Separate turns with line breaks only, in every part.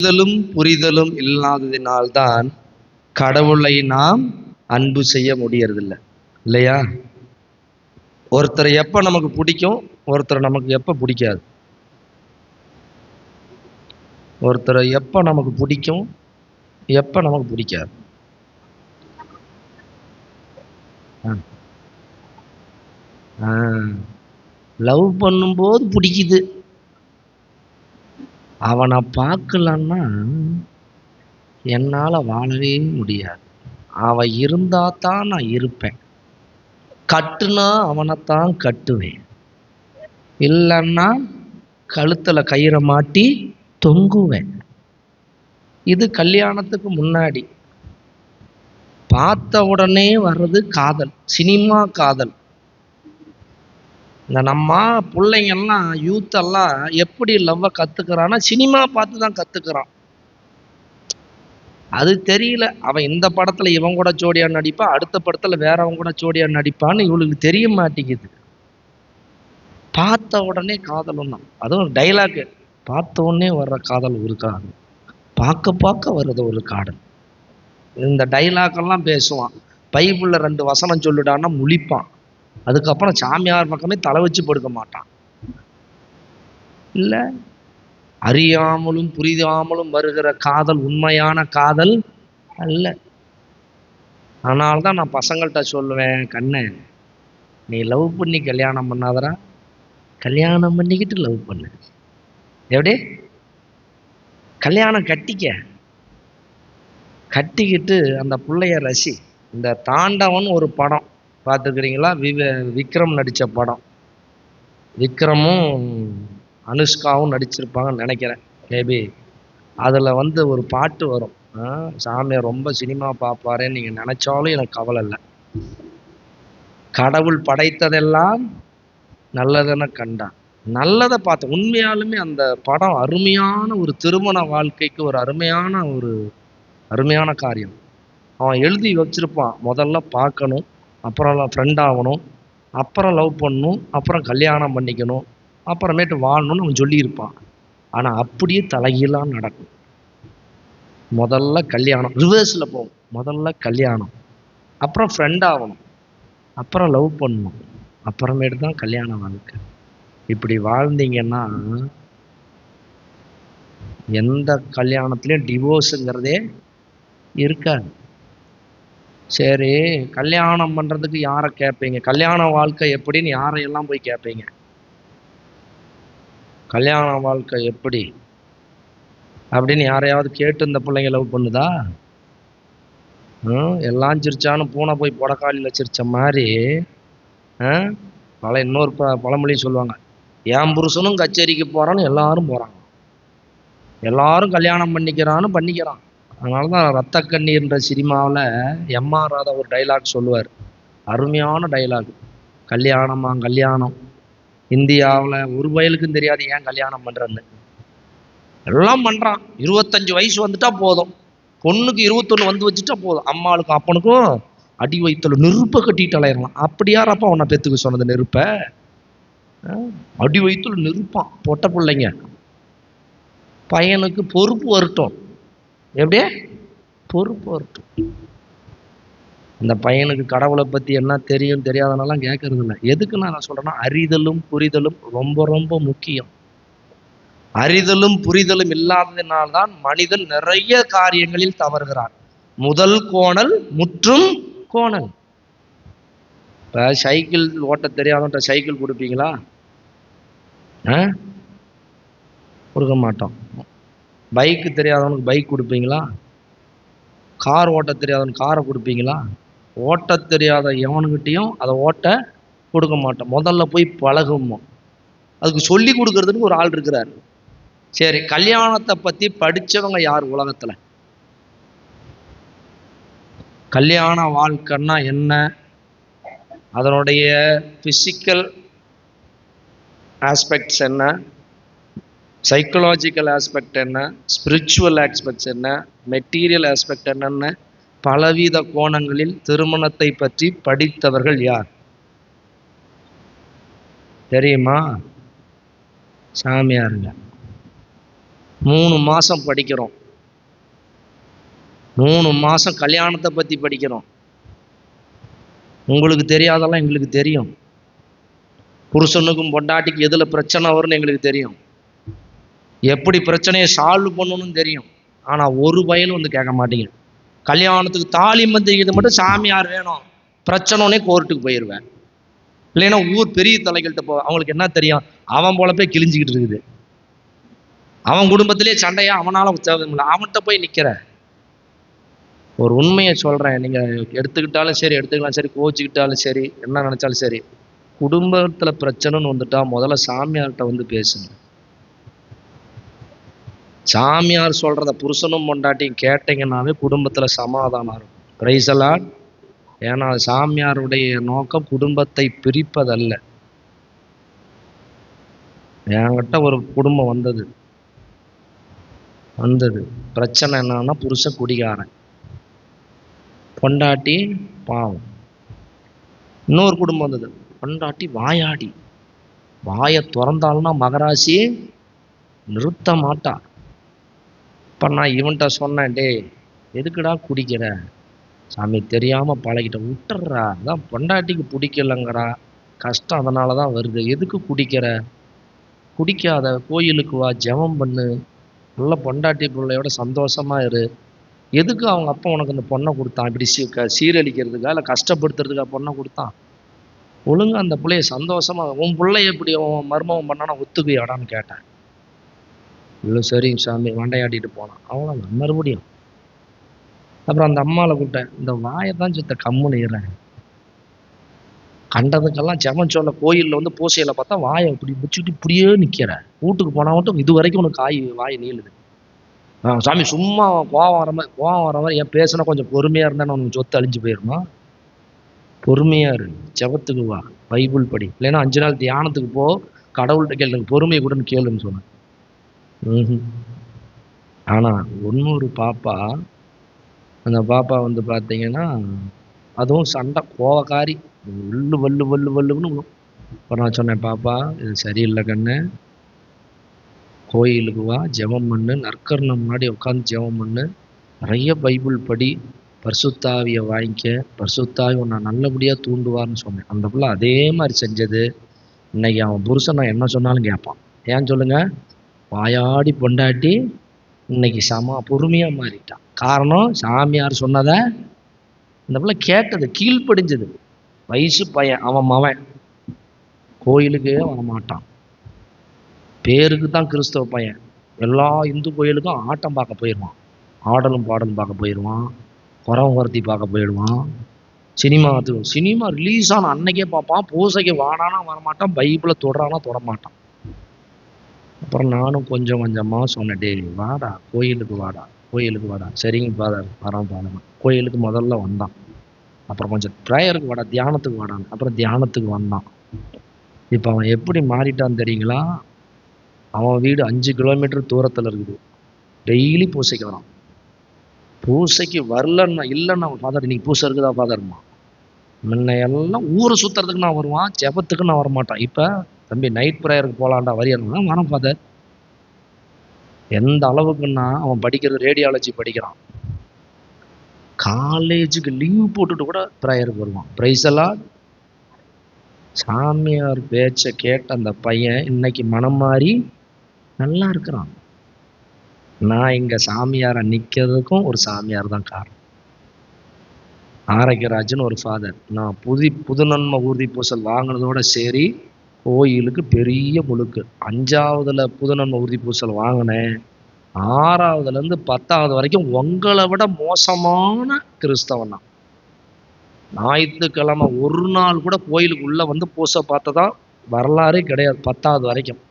புரிதலும் புரிதலும் இல்லாததினால்தான் கடவுளை நாம் அன்பு செய்ய முடியறதில்லை, இல்லையா? ஒருத்தரை எப்ப நமக்கு பிடிக்கும், ஒருத்தரை நமக்கு எப்ப பிடிக்காது. ஒருத்தரை எப்ப நமக்கு பிடிக்கும், எப்ப நமக்கு பிடிக்காது. லவ் பண்ணும்போது பிடிக்குது, அவனை பார்க்கலன்னா என்னால் வாழவே முடியாது. அவன் இருந்தா தான் நான் இருப்பேன். கட்டுனா அவனைத்தான் கட்டுவேன், இல்லைன்னா கழுத்தில் கயிறை மாட்டி தொங்குவேன். இது கல்யாணத்துக்கு முன்னாடி. பார்த்த உடனே வர்றது காதல், சினிமா காதல். இந்த நம்ம பிள்ளைங்கள்லாம் யூத்தெல்லாம் எப்படி லவ்வை கற்றுக்கிறான்னா சினிமா பார்த்து தான் கற்றுக்கிறான். அது தெரியல, அவன் இந்த படத்தில் இவன் கூட ஜோடியா நடிப்பான், அடுத்த படத்தில் வேறவன் கூட ஜோடியா நடிப்பான்னு இவளுக்கு தெரிய மாட்டேங்குது. பார்த்த உடனே காதலும் தான், அதுவும் டைலாக்கு. பார்த்த உடனே வர்ற காதல் ஒரு காதல், பார்க்க பார்க்க வர்றது ஒரு காதல். இந்த டைலாக்கெல்லாம் பேசுவான். பைபிளில் 2 வசனம் சொல்லிடான்னா முழிப்பான். அதுக்கப்புறம் சாமியார் பக்கமே தலை வச்சு படுக்க மாட்டான். இல்லை, அறியாமலும் புரியாமலும் வருகிற காதல் உண்மையான காதல் அல்ல. அதனால்தான் நான் பசங்கள்கிட்ட சொல்லுவேன், கண்ணு நீ லவ் பண்ணி கல்யாணம் பண்ணாதரா, கல்யாணம் பண்ணிக்கிட்டு லவ் பண்ணு. எப்படி? கல்யாணம் கட்டிக்கிட்டு அந்த பிள்ளைய ரசி. இந்த தாண்டவன் ஒரு படம் பார்த்துக்கிறீங்களா? விக்ரம் நடித்த படம். விக்ரமும் அனுஷ்காவும் நடிச்சிருப்பாங்கன்னு நினைக்கிறேன், மேபி. அதில் ஒரு பாட்டு வரும், சாமியை ரொம்ப சினிமா பார்ப்பாரேன்னு நீங்கள் நினச்சாலும் எனக்கு கவலை இல்லை. கடவுள் படைத்ததெல்லாம் நல்லதென கண்டான், நல்லதை பார்த்து. உண்மையாலுமே அந்த படம் அருமையான ஒரு திருமண வாழ்க்கைக்கு ஒரு அருமையான காரியம். அவன் எழுதி வச்சிருப்பான், முதல்ல பார்க்கணும், அப்புறம் ஃப்ரெண்ட் ஆகணும், அப்புறம் லவ் பண்ணணும், அப்புறம் கல்யாணம் பண்ணிக்கணும், அப்புறமேட்டு வாழணும்னு அவன் சொல்லியிருப்பான். ஆனால் அப்படியே தலைகீழாக நடக்கும். முதல்ல கல்யாணம், ரிவர்ஸில் போகும். முதல்ல கல்யாணம், அப்புறம் ஃப்ரெண்ட் ஆகணும், அப்புறம் லவ் பண்ணணும், அப்புறமேட்டு தான் கல்யாண வாழ்க்கை. இப்படி வாழ்ந்தீங்கன்னா எந்த கல்யாணத்துலேயும் டிவோர்ஸுங்கிறதே இருக்காது. சரி, கல்யாணம் பண்ணுறதுக்கு யாரை கேட்பீங்க? கல்யாண வாழ்க்கை எப்படின்னு யாரையெல்லாம் போய் கேட்பீங்க? கல்யாண வாழ்க்கை எப்படி அப்படின்னு யாரையாவது கேட்டு இந்த பிள்ளைங்க லவ் பண்ணுதா? எல்லாம் சிரிச்சான்னு பூனை போய் புடக்காலியில் சிரிச்ச மாதிரி இன்னொரு பழமொழியும் சொல்லுவாங்க, என் புருஷனும் கச்சேரிக்கு போகிறான்னு எல்லாரும் போகிறாங்க, எல்லாரும் கல்யாணம் பண்ணிக்கிறான். அதனால தான் ரத்த கண்ணீர்ன்ற சினிமாவில் எம்ஆர் ராதா ஒரு டைலாக் சொல்லுவார், அருமையான டைலாக். கல்யாணம் இந்தியாவில் ஒரு வயலுக்கும் தெரியாது ஏன் கல்யாணம் பண்ணுறன்னு. எல்லாம் பண்ணுறான். 25 வயசு வந்துட்டா போதும், பொண்ணுக்கு 21 வந்து வச்சுட்டா போதும், அம்மாளுக்கும் அப்பனுக்கும் அடி வயிற்றுல நெருப்பை கட்டிட்டு அலையிடலாம். அப்படி யாரப்பா உன்னை பெற்றுக்க சொன்னது நெருப்பை? அடி வயிற்றுல நெருப்பான் பொட்ட பிள்ளைங்க. பையனுக்கு பொறுப்பு வரட்டும். எப்படியே பொறுப்பு வரட்டும். அந்த பையனுக்கு கடவுளை பற்றி என்ன தெரியும் தெரியாதனாலாம் கேட்கறது இல்லை. எதுக்கு நான் சொல்கிறேன்னா, அறிதலும் புரிதலும் ரொம்ப ரொம்ப முக்கியம். அறிதலும் புரிதலும் இல்லாததினால்தான் மனிதன் நிறைய காரியங்களில் தவறுகிறான். முதல் கோணல் முற்றும் கோணல். இப்போ சைக்கிள் ஓட்ட தெரியாதவன்ட்ட சைக்கிள் கொடுப்பீங்களா? கொடுக்க மாட்டோம். பைக்கு தெரியாதவனுக்கு பைக் கொடுப்பீங்களா? கார் ஓட்ட தெரியாதவனுக்கு காரை கொடுப்பீங்களா? ஓட்ட தெரியாத எவனுக்கிட்டையும் அதை ஓட்ட கொடுக்க மாட்டோம். முதல்ல போய் பழகுமோ, அதுக்கு சொல்லி கொடுக்கறதுக்கு ஒரு ஆள் இருக்கிறார். சரி, கல்யாணத்தை பற்றி படித்தவங்க யார் உலகத்தில்? கல்யாண வாழ்க்கைன்னா என்ன, அதனுடைய ஃபிசிக்கல் ஆஸ்பெக்ட்ஸ் என்ன, சைக்கலாஜிக்கல் ஆஸ்பெக்ட் என்ன, ஸ்பிரிச்சுவல் ஆஸ்பெக்ட்ஸ் என்ன, மெட்டீரியல் ஆஸ்பெக்ட் என்னன்னு பலவித கோணங்களில் திருமணத்தை பற்றி படித்தவர்கள் யார் தெரியுமா? சாமியாருங்க. 3 மாசம் படிக்கிறோம், 3 மாசம் கல்யாணத்தை பற்றி படிக்கிறோம். உங்களுக்கு தெரியாதெல்லாம் எங்களுக்கு தெரியும். புருஷனுக்கும் பொண்டாட்டிக்கு எதில் பிரச்சனை வரும்னு எங்களுக்கு தெரியும், எப்படி பிரச்சனையை சால்வ் பண்ணணும்னு தெரியும். ஆனால் ஒரு பயனும் வந்து கேட்க மாட்டீங்க. கல்யாணத்துக்கு தாலி மந்திரிக்கிறது மட்டும் சாமியார் வேணும், பிரச்சனைனே கோர்ட்டுக்கு போயிடுவேன். இல்லைன்னா ஊர் பெரிய தலைகள்கிட்ட போ. அவங்களுக்கு என்ன தெரியும்? அவன் போலப்பே கிழிஞ்சிக்கிட்டு இருக்குது, அவன் குடும்பத்திலே சண்டையா, அவனால அவன்கிட்ட போய் நிற்கிற. ஒரு உண்மையை சொல்கிறேன், நீங்கள் எடுத்துக்கிட்டாலும் சரி, எடுத்துக்கலாம் சரி, கோச்சிக்கிட்டாலும் சரி, என்ன நினச்சாலும் சரி, குடும்பத்தில் பிரச்சனைன்னு வந்துட்டா முதல்ல சாமியார்கிட்ட வந்து பேசுங்க. சாமியார் சொல்கிறத புருஷனும் பொண்டாட்டியும் கேட்டீங்கன்னாவே குடும்பத்தில் சமாதானம் இருக்கும். Praise the Lord. ஏன்னா சாமியாருடைய நோக்கம் குடும்பத்தை பிரிப்பதல்ல. என்கிட்ட ஒரு குடும்பம் வந்தது, பிரச்சனை என்னன்னா புருஷன் குடிகாரன், பொண்டாட்டி பாவம். இன்னொரு குடும்பம் வந்தது, பொண்டாட்டி வாயாடி, வாயை திறந்தாலும்னா மகராசி நிறுத்த மாட்டா. இப்போ நான் இவன்கிட்ட சொன்னேன், டே எதுக்குடா குடிக்கிற? சாமி தெரியாமல் பழகிட்ட, விட்டுறா, அதான் பொண்டாட்டிக்கு பிடிக்கலங்கிறா, கஷ்டம் அதனால தான் வருது, எதுக்கு குடிக்கிற? குடிக்காத, கோயிலுக்கு வா, ஜெபம் பண்ணு, நல்ல பொண்டாட்டி பிள்ளையோட சந்தோஷமா இரு. எதுக்கு அவங்க அப்பா உனக்கு அந்த பொண்ணை கொடுத்தான்? இப்படி சீரழிக்கிறதுக்கா இல்லை கஷ்டப்படுத்துறதுக்கா பொண்ணை கொடுத்தான்? ஒழுங்கு அந்த பிள்ளைய சந்தோஷமா, உன் பிள்ளை எப்படி உன் மருமகம் பண்ணானா ஒத்துக்குயாடான்னு கேட்டேன். இல்லை சரிங்க சாமி, வண்டையாடிட்டு போனான். அவ்வளோதான், மறுபடியும். அப்புறம் அந்த அம்மாவை கூப்பிட்டேன், இந்த வாயை தான் சுத்த கம்முன்னு இருறேன், கண்டதுக்கெல்லாம் ஜெபம் சொல்ல கோயிலில் வந்து பூசையில் பார்த்தா வாயை இப்படி பிடிச்சிட்டு இப்படியே நிற்கிற, வீட்டுக்கு போனால் மட்டும் இது வரைக்கும் உனக்கு வாய் நீளுது. சாமி சும்மா கோவம் வர மாதிரி ஏன் பேசுனா? கொஞ்சம் பொறுமையாக இருந்தானே உனக்கு சொத்து அழிஞ்சு போயிருமா? பொறுமையாக இரு, ஜெபத்துக்கு வா, பைபிள் படி, இல்லைன்னா 5 நாள் தியானத்துக்கு போ, கடவுள்கிட்ட கேளு, பொறுமையை கூடன்னு கேளுன்னு சொன்னேன். ஆனால் இன்னொரு பாப்பா, அந்த பாப்பா வந்து பார்த்தீங்கன்னா அதுவும் சண்டை, கோவக்காரி, வல்லுன்னு. இப்போ நான் சொன்னேன், பாப்பா இது சரியில்லை கண்ணு, கோயிலுக்கு வா, ஜெபம் பண்ணு, நற்கருணை முன்னாடி உட்காந்து ஜெபம் பண்ணு, நிறைய பைபிள் படி, பரிசுத்தாவியை வாங்கிக்க, பரிசுத்தாவி உன்னை நல்லபடியாக தூண்டுவார்னு சொன்னேன். அந்த பிள்ளை அதே மாதிரி செஞ்சது. இன்னைக்கு அவன் புருஷன் நான் என்ன சொன்னாலும் கேட்பான். ஏன் சொல்லுங்க? வாயாடி பொண்டாட்டி இன்னைக்கு பொறுமையாக மாறிட்டான். காரணம் சாமியார் சொன்னதை இந்த பிள்ளை கேட்டது, கீழ்ப்படிஞ்சது. வயசு பையன், அவன் மவன், கோயிலுக்கே வர மாட்டான், பேருக்கு தான் கிறிஸ்தவ பையன். எல்லா இந்து கோயிலுக்கும் ஆட்டம் பார்க்க போயிடுவான், ஆடலும் பாடலும் பார்க்க போயிடுவான், குறவங்கர்த்தி பார்க்க போயிடுவான், சினிமா ரிலீஸ் ஆன அன்னைக்கே பார்ப்பான், பூசைக்கு வாடானா வரமாட்டான், பைபிளை தொடரானா தொடமாட்டான். அப்புறம் நானும் கொஞ்சம் கொஞ்சமாக சொன்னேன், டே வாடா கோயிலுக்கு வாடா. சரிங்க ஃபாதர், வரோம் ஃபாதர். கோயிலுக்கு முதல்ல வந்தான், அப்புறம் கொஞ்சம் ப்ரேயருக்கு வாடா, தியானத்துக்கு வாடான், அப்புறம் தியானத்துக்கு வந்தான். இப்போ அவன் எப்படி மாறிட்டான்னு தெரியுங்களா? அவன் வீடு 5 கிலோமீட்டர் தூரத்தில் இருக்குது, டெய்லி பூசைக்கு வரான். பூசைக்கு வரலன்னா இல்லைன்னா, ஃபாதர் இன்னைக்கு பூசை இருக்குதா ஃபாதர்மா? முன்ன எல்லாம் ஊரை சுற்றுறதுக்கு நான் வருவான், ஜெபத்துக்கு நான் வரமாட்டான். இப்போ தம்பி நைட் ப்ரேயருக்கு போகலான்டா, வரியா? வரேன் ஃபாதர். எந்த அளவுக்குன்னா அவன் படிக்கிறது ரேடியாலஜி படிக்கிறான், காலேஜுக்கு லீவ் போட்டுட்டு கூட ப்ரேயருக்கு வருவான். Praise the Lord. சாமியார் பேச்சை கேட்ட அந்த பையன் இன்னைக்கு மனம் மாறி நல்லா இருக்கிறான். நான் இங்க சாமியாரை நிற்கிறதுக்கும் ஒரு சாமியார் தான் காரணம். ஆரோக்கியராஜன் ஒரு ஃபாதர், நான் புது நன்மை ஊர்தி பூசல் வாங்கினதோட சரி, கோயிலுக்கு பெரிய முழுக்கு. 5ஆவதுல புது நன்மை ஊர்தி பூசல் வாங்கினேன், 6ஆவதுலேருந்து 10ஆவது வரைக்கும் உங்களை விட மோசமான கிறிஸ்தவன் தான். ஞாயிற்றுக்கிழமை ஒரு நாள் கூட கோயிலுக்கு உள்ள வந்து பூசை பார்த்ததா வரலாறே கிடையாது. 10ஆவது வரைக்கும்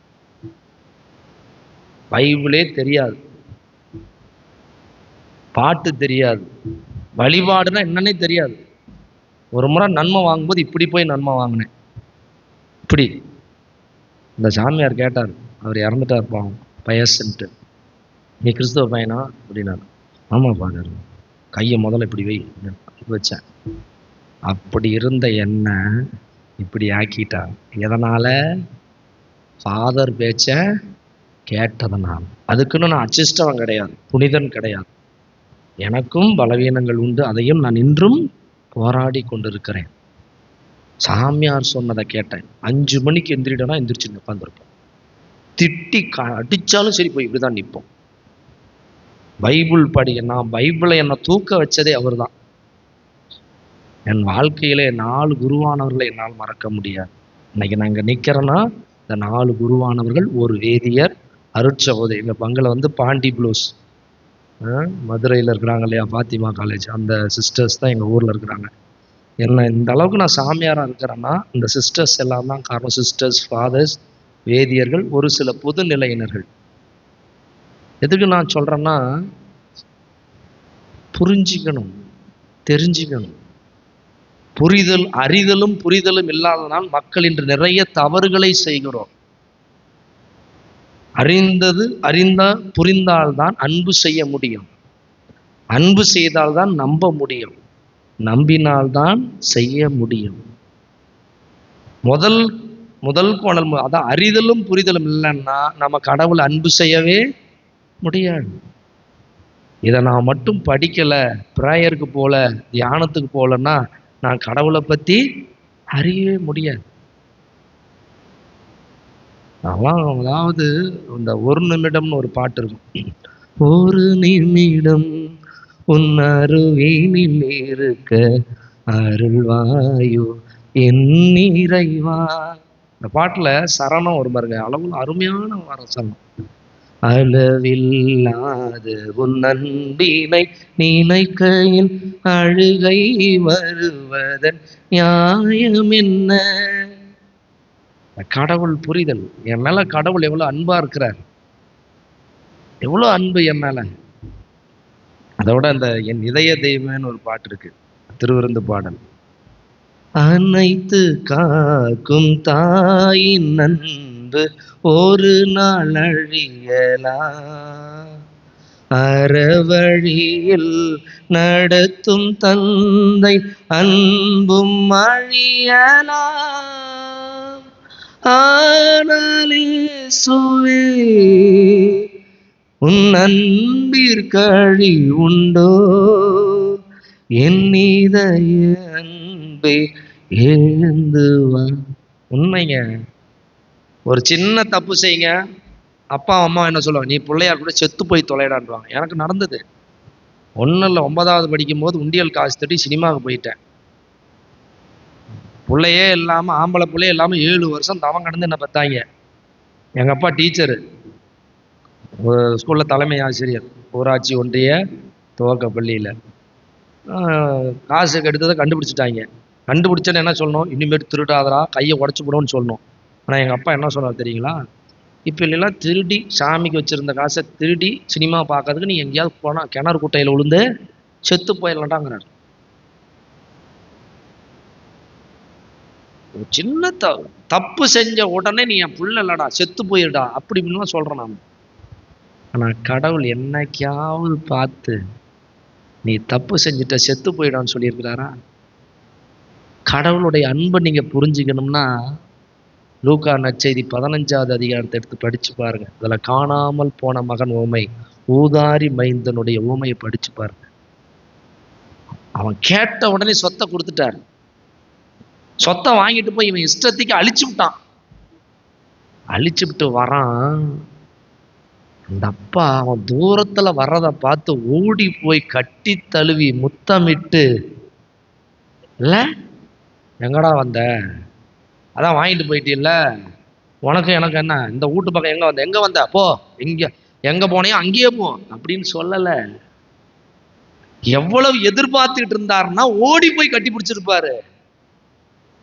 பைபிளே தெரியாது, பாட்டு தெரியாது, வழிபாடுனா என்னன்னே தெரியாது. ஒரு முறை நன்மை வாங்கும்போது இப்படி போய் நன்மை வாங்கினேன். இப்படி இந்த சாமியார் கேட்டார், அவர் இறந்துட்டார் பாவம், பயசுன்ட்டு. நீ கிறிஸ்தவ பையனா அப்படின்னாரு. ஆமாம் ஃபாதர். கையை முதல்ல இப்படி வச்சேன். அப்படி இருந்த என்ன இப்படி ஆக்கிட்டா. எதனால? ஃபாதர் பேச்ச கேட்டதனால். அதுக்குன்னு நான் அச்சிஷ்டவன் கிடையாது, புனிதன் கிடையாது. எனக்கும் பலவீனங்கள் உண்டு, அதையும் நான் இன்றும் போராடி கொண்டிருக்கிறேன். சாமியார் சொன்னதை கேட்டேன். 5 மணிக்கு எந்திரிடனா எந்திரிச்சு உட்காந்துருப்போம். திட்டி அடிச்சாலும் சரி போய் இப்படிதான் நிற்போம். பைபிள் படி, நான் பைபிளை என்னை தூக்க வச்சதே அவர் தான். என் வாழ்க்கையிலே 4 குருவானவர்களை என்னால் மறக்க முடியாது. இன்னைக்கு நான் இங்கே நிற்கிறேன்னா இந்த 4 குருவானவர்கள், ஒரு வேதியர், அருட்சகோதரி. எங்கள் பங்கில் வந்து பாண்டி ப்ளூஸ் மதுரையில் இருக்கிறாங்க இல்லையா, ஃபாத்திமா காலேஜ், அந்த சிஸ்டர்ஸ் தான் எங்கள் ஊரில் இருக்கிறாங்க. என்ன இந்த அளவுக்கு நான் சாமியாராக இருக்கிறேன்னா இந்த சிஸ்டர்ஸ் எல்லாம் தான் காரணம். சிஸ்டர்ஸ், ஃபாதர்ஸ், வேதியர்கள், ஒரு சில பொது நிலையினர்கள். எதுக்கு நான் சொல்கிறேன்னா, புரிஞ்சிக்கணும், தெரிஞ்சிக்கணும். புரிதல், அறிதலும் புரிதலும் இல்லாதனால் மக்கள் இன்று நிறைய தவறுகளை செய்கிறோம். புரிந்தால்தான் அன்பு செய்ய முடியும். அன்பு செய்தால்தான் நம்ப முடியும். நம்பினால்தான் செய்ய முடியும். முதல் கோணல், அதான் அறிதலும் புரிதலும் இல்லைன்னா நம்ம கடவுளை அன்பு செய்யவே முடியாது. இதை நான் மட்டும் படிக்கல, பிரேயருக்கு போல, தியானத்துக்கு போலன்னா நான் கடவுளை பத்தி அறியவே முடியாது. அதாவது இந்த ஒரு நிமிடம்னு ஒரு பாட்டு இருக்கும். ஒரு நிமிடம் உன் அருகினில் இருக்க அருள்வாயோ என் இறைவா. இந்த பாட்டுல சரணம் ஒரு பாருங்க, அளவு அருமையான சரணம். அளவில்லாத உன் அன்பினை நினைக்கையில் அழுகை வருவதன் நியாயம் என்ன? கடவுள் புரிதல், என் மேல கடவுள் எவ்வளவு அன்பா இருக்கிறார், எவ்வளவு அன்பு என் மேல. அதோட அந்த என் இதய தெய்வம்னு ஒரு பாட்டு இருக்கு, திருவிருந்து பாடல். அனைத்து காக்கும் தாயின் அன்பு ஒரு நாள் அழியலாம், அறவழியில் நடத்தும் தந்தை அன்பும் அழியலாம். ஆனாலே சுவே உன் அன்பிற்கழி உண்டோ, என் இதய அன்பே எழுந்து வா. உண்மைங்க, ஒரு சின்ன தப்பு செய்யுங்க, அப்பா அம்மா என்ன சொல்லுவாங்க, நீ பிள்ளையார் கூட செத்து போய் தொலைடான்றாங்க. எனக்கு நடந்தது. ஒன்றும் இல்லை, 9வது படிக்கும்போது உண்டியல் காசு தட்டி சினிமாவுக்கு போயிட்டேன். பிள்ளையே இல்லாமல், ஆம்பளை பிள்ளையே இல்லாமல் 7 வருஷம் தவம் கடந்து என்ன பார்த்தாங்க. எங்கள் அப்பா டீச்சரு, ஸ்கூலில் தலைமை ஆசிரியர், ஊராட்சி ஒன்றிய துவக்க பள்ளியில். காசுக்கு எடுத்ததை கண்டுபிடிச்சிட்டாங்க. கண்டுபிடிச்சேன்னு என்ன சொல்லணும், இனிமேட்டு திருடாதரா, கையை உடச்சி போடுவோன்னு சொல்லணும். ஆனால் எங்கள் அப்பா என்ன சொன்னார் தெரியுங்களா, இப்போ இல்லைன்னா திருடி சாமிக்கு வச்சுருந்த காசை திருடி சினிமா பார்க்கறதுக்கு நீ எங்கேயாவது போனால் கிணறு குட்டையில் விழுந்து செத்து போயிடலாண்டாங்கிறார். சின்ன தப்பு செஞ்ச உடனே நீ என் புள்ள இல்லடா, செத்து போயிடா அப்படி இப்படின்லாம் சொல்கிறேன் நான். ஆனால் கடவுள் என்னைக்காவது பார்த்து நீ தப்பு செஞ்சுட்ட செத்து போயிடான்னு சொல்லியிருக்கிறாரா? கடவுளுடைய அன்பை நீங்கள் புரிஞ்சுக்கணும்னா லூக்கா நற்செய்தி 15வது அதிகாரத்தை எடுத்து படித்து பாருங்க. அதில் காணாமல் போன மகன் ஊமை, ஊதாரி மைந்தனுடைய ஊமையை படித்து பாருங்க. அவன் கேட்ட உடனே சொத்தை கொடுத்துட்டார். சொத்தை வாங்கிட்டு போய் இவன் இஷ்டத்துக்கு அழிச்சு விட்டான். அழிச்சு விட்டு வரான். அந்த அப்பா அவன் தூரத்துல வர்றதை பார்த்து ஓடி போய் கட்டி தழுவி முத்தமிட்டு, இல்ல எங்கடா வந்த, அதான் வாங்கிட்டு போயிட்டீல்ல, உனக்கு எனக்கு என்ன, இந்த வீட்டு பக்கம் எங்க வந்த போ, எங்க போனையோ அங்கேயே போ அப்படின்னு சொல்லல. எவ்வளவு எதிர்பார்த்துட்டு இருந்தாருன்னா ஓடி போய் கட்டி பிடிச்சிருப்பாரு.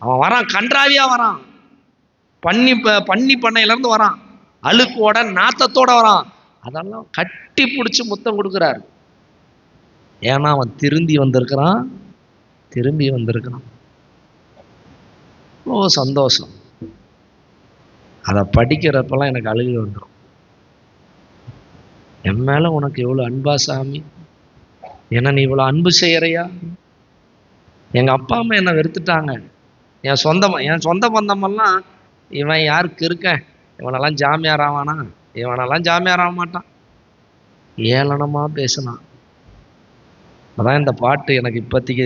அவன் வரான், கன்றாவியா வரான், பண்ணி பண்ணையில இருந்து வரான், அழுக்கோட நாத்தத்தோட வரான். அதெல்லாம் கட்டி பிடிச்சி முத்தம் கொடுக்கிறார். ஏன்னா அவன் திரும்பி வந்திருக்கிறான். ஓ சந்தோஷம். அதை படிக்கிறப்பெல்லாம் எனக்கு அழுகி வந்துடும். என் மேல உனக்கு எவ்வளவு அன்பா சாமி, என்ன நீ இவ்வளவு அன்பு செய்யறையா? எங்க அப்பா அம்மா என்ன வெறுத்துட்டாங்க. என் சொந்த பந்தமெல்லாம் இவன் யாருக்கு இருக்க, இவனெல்லாம் ஜாமியார் ஆவானா, இவனெல்லாம் ஜாமியார் ஆக மாட்டான். ஏளனமா பேசினான். அதான் இந்த பாட்டு எனக்கு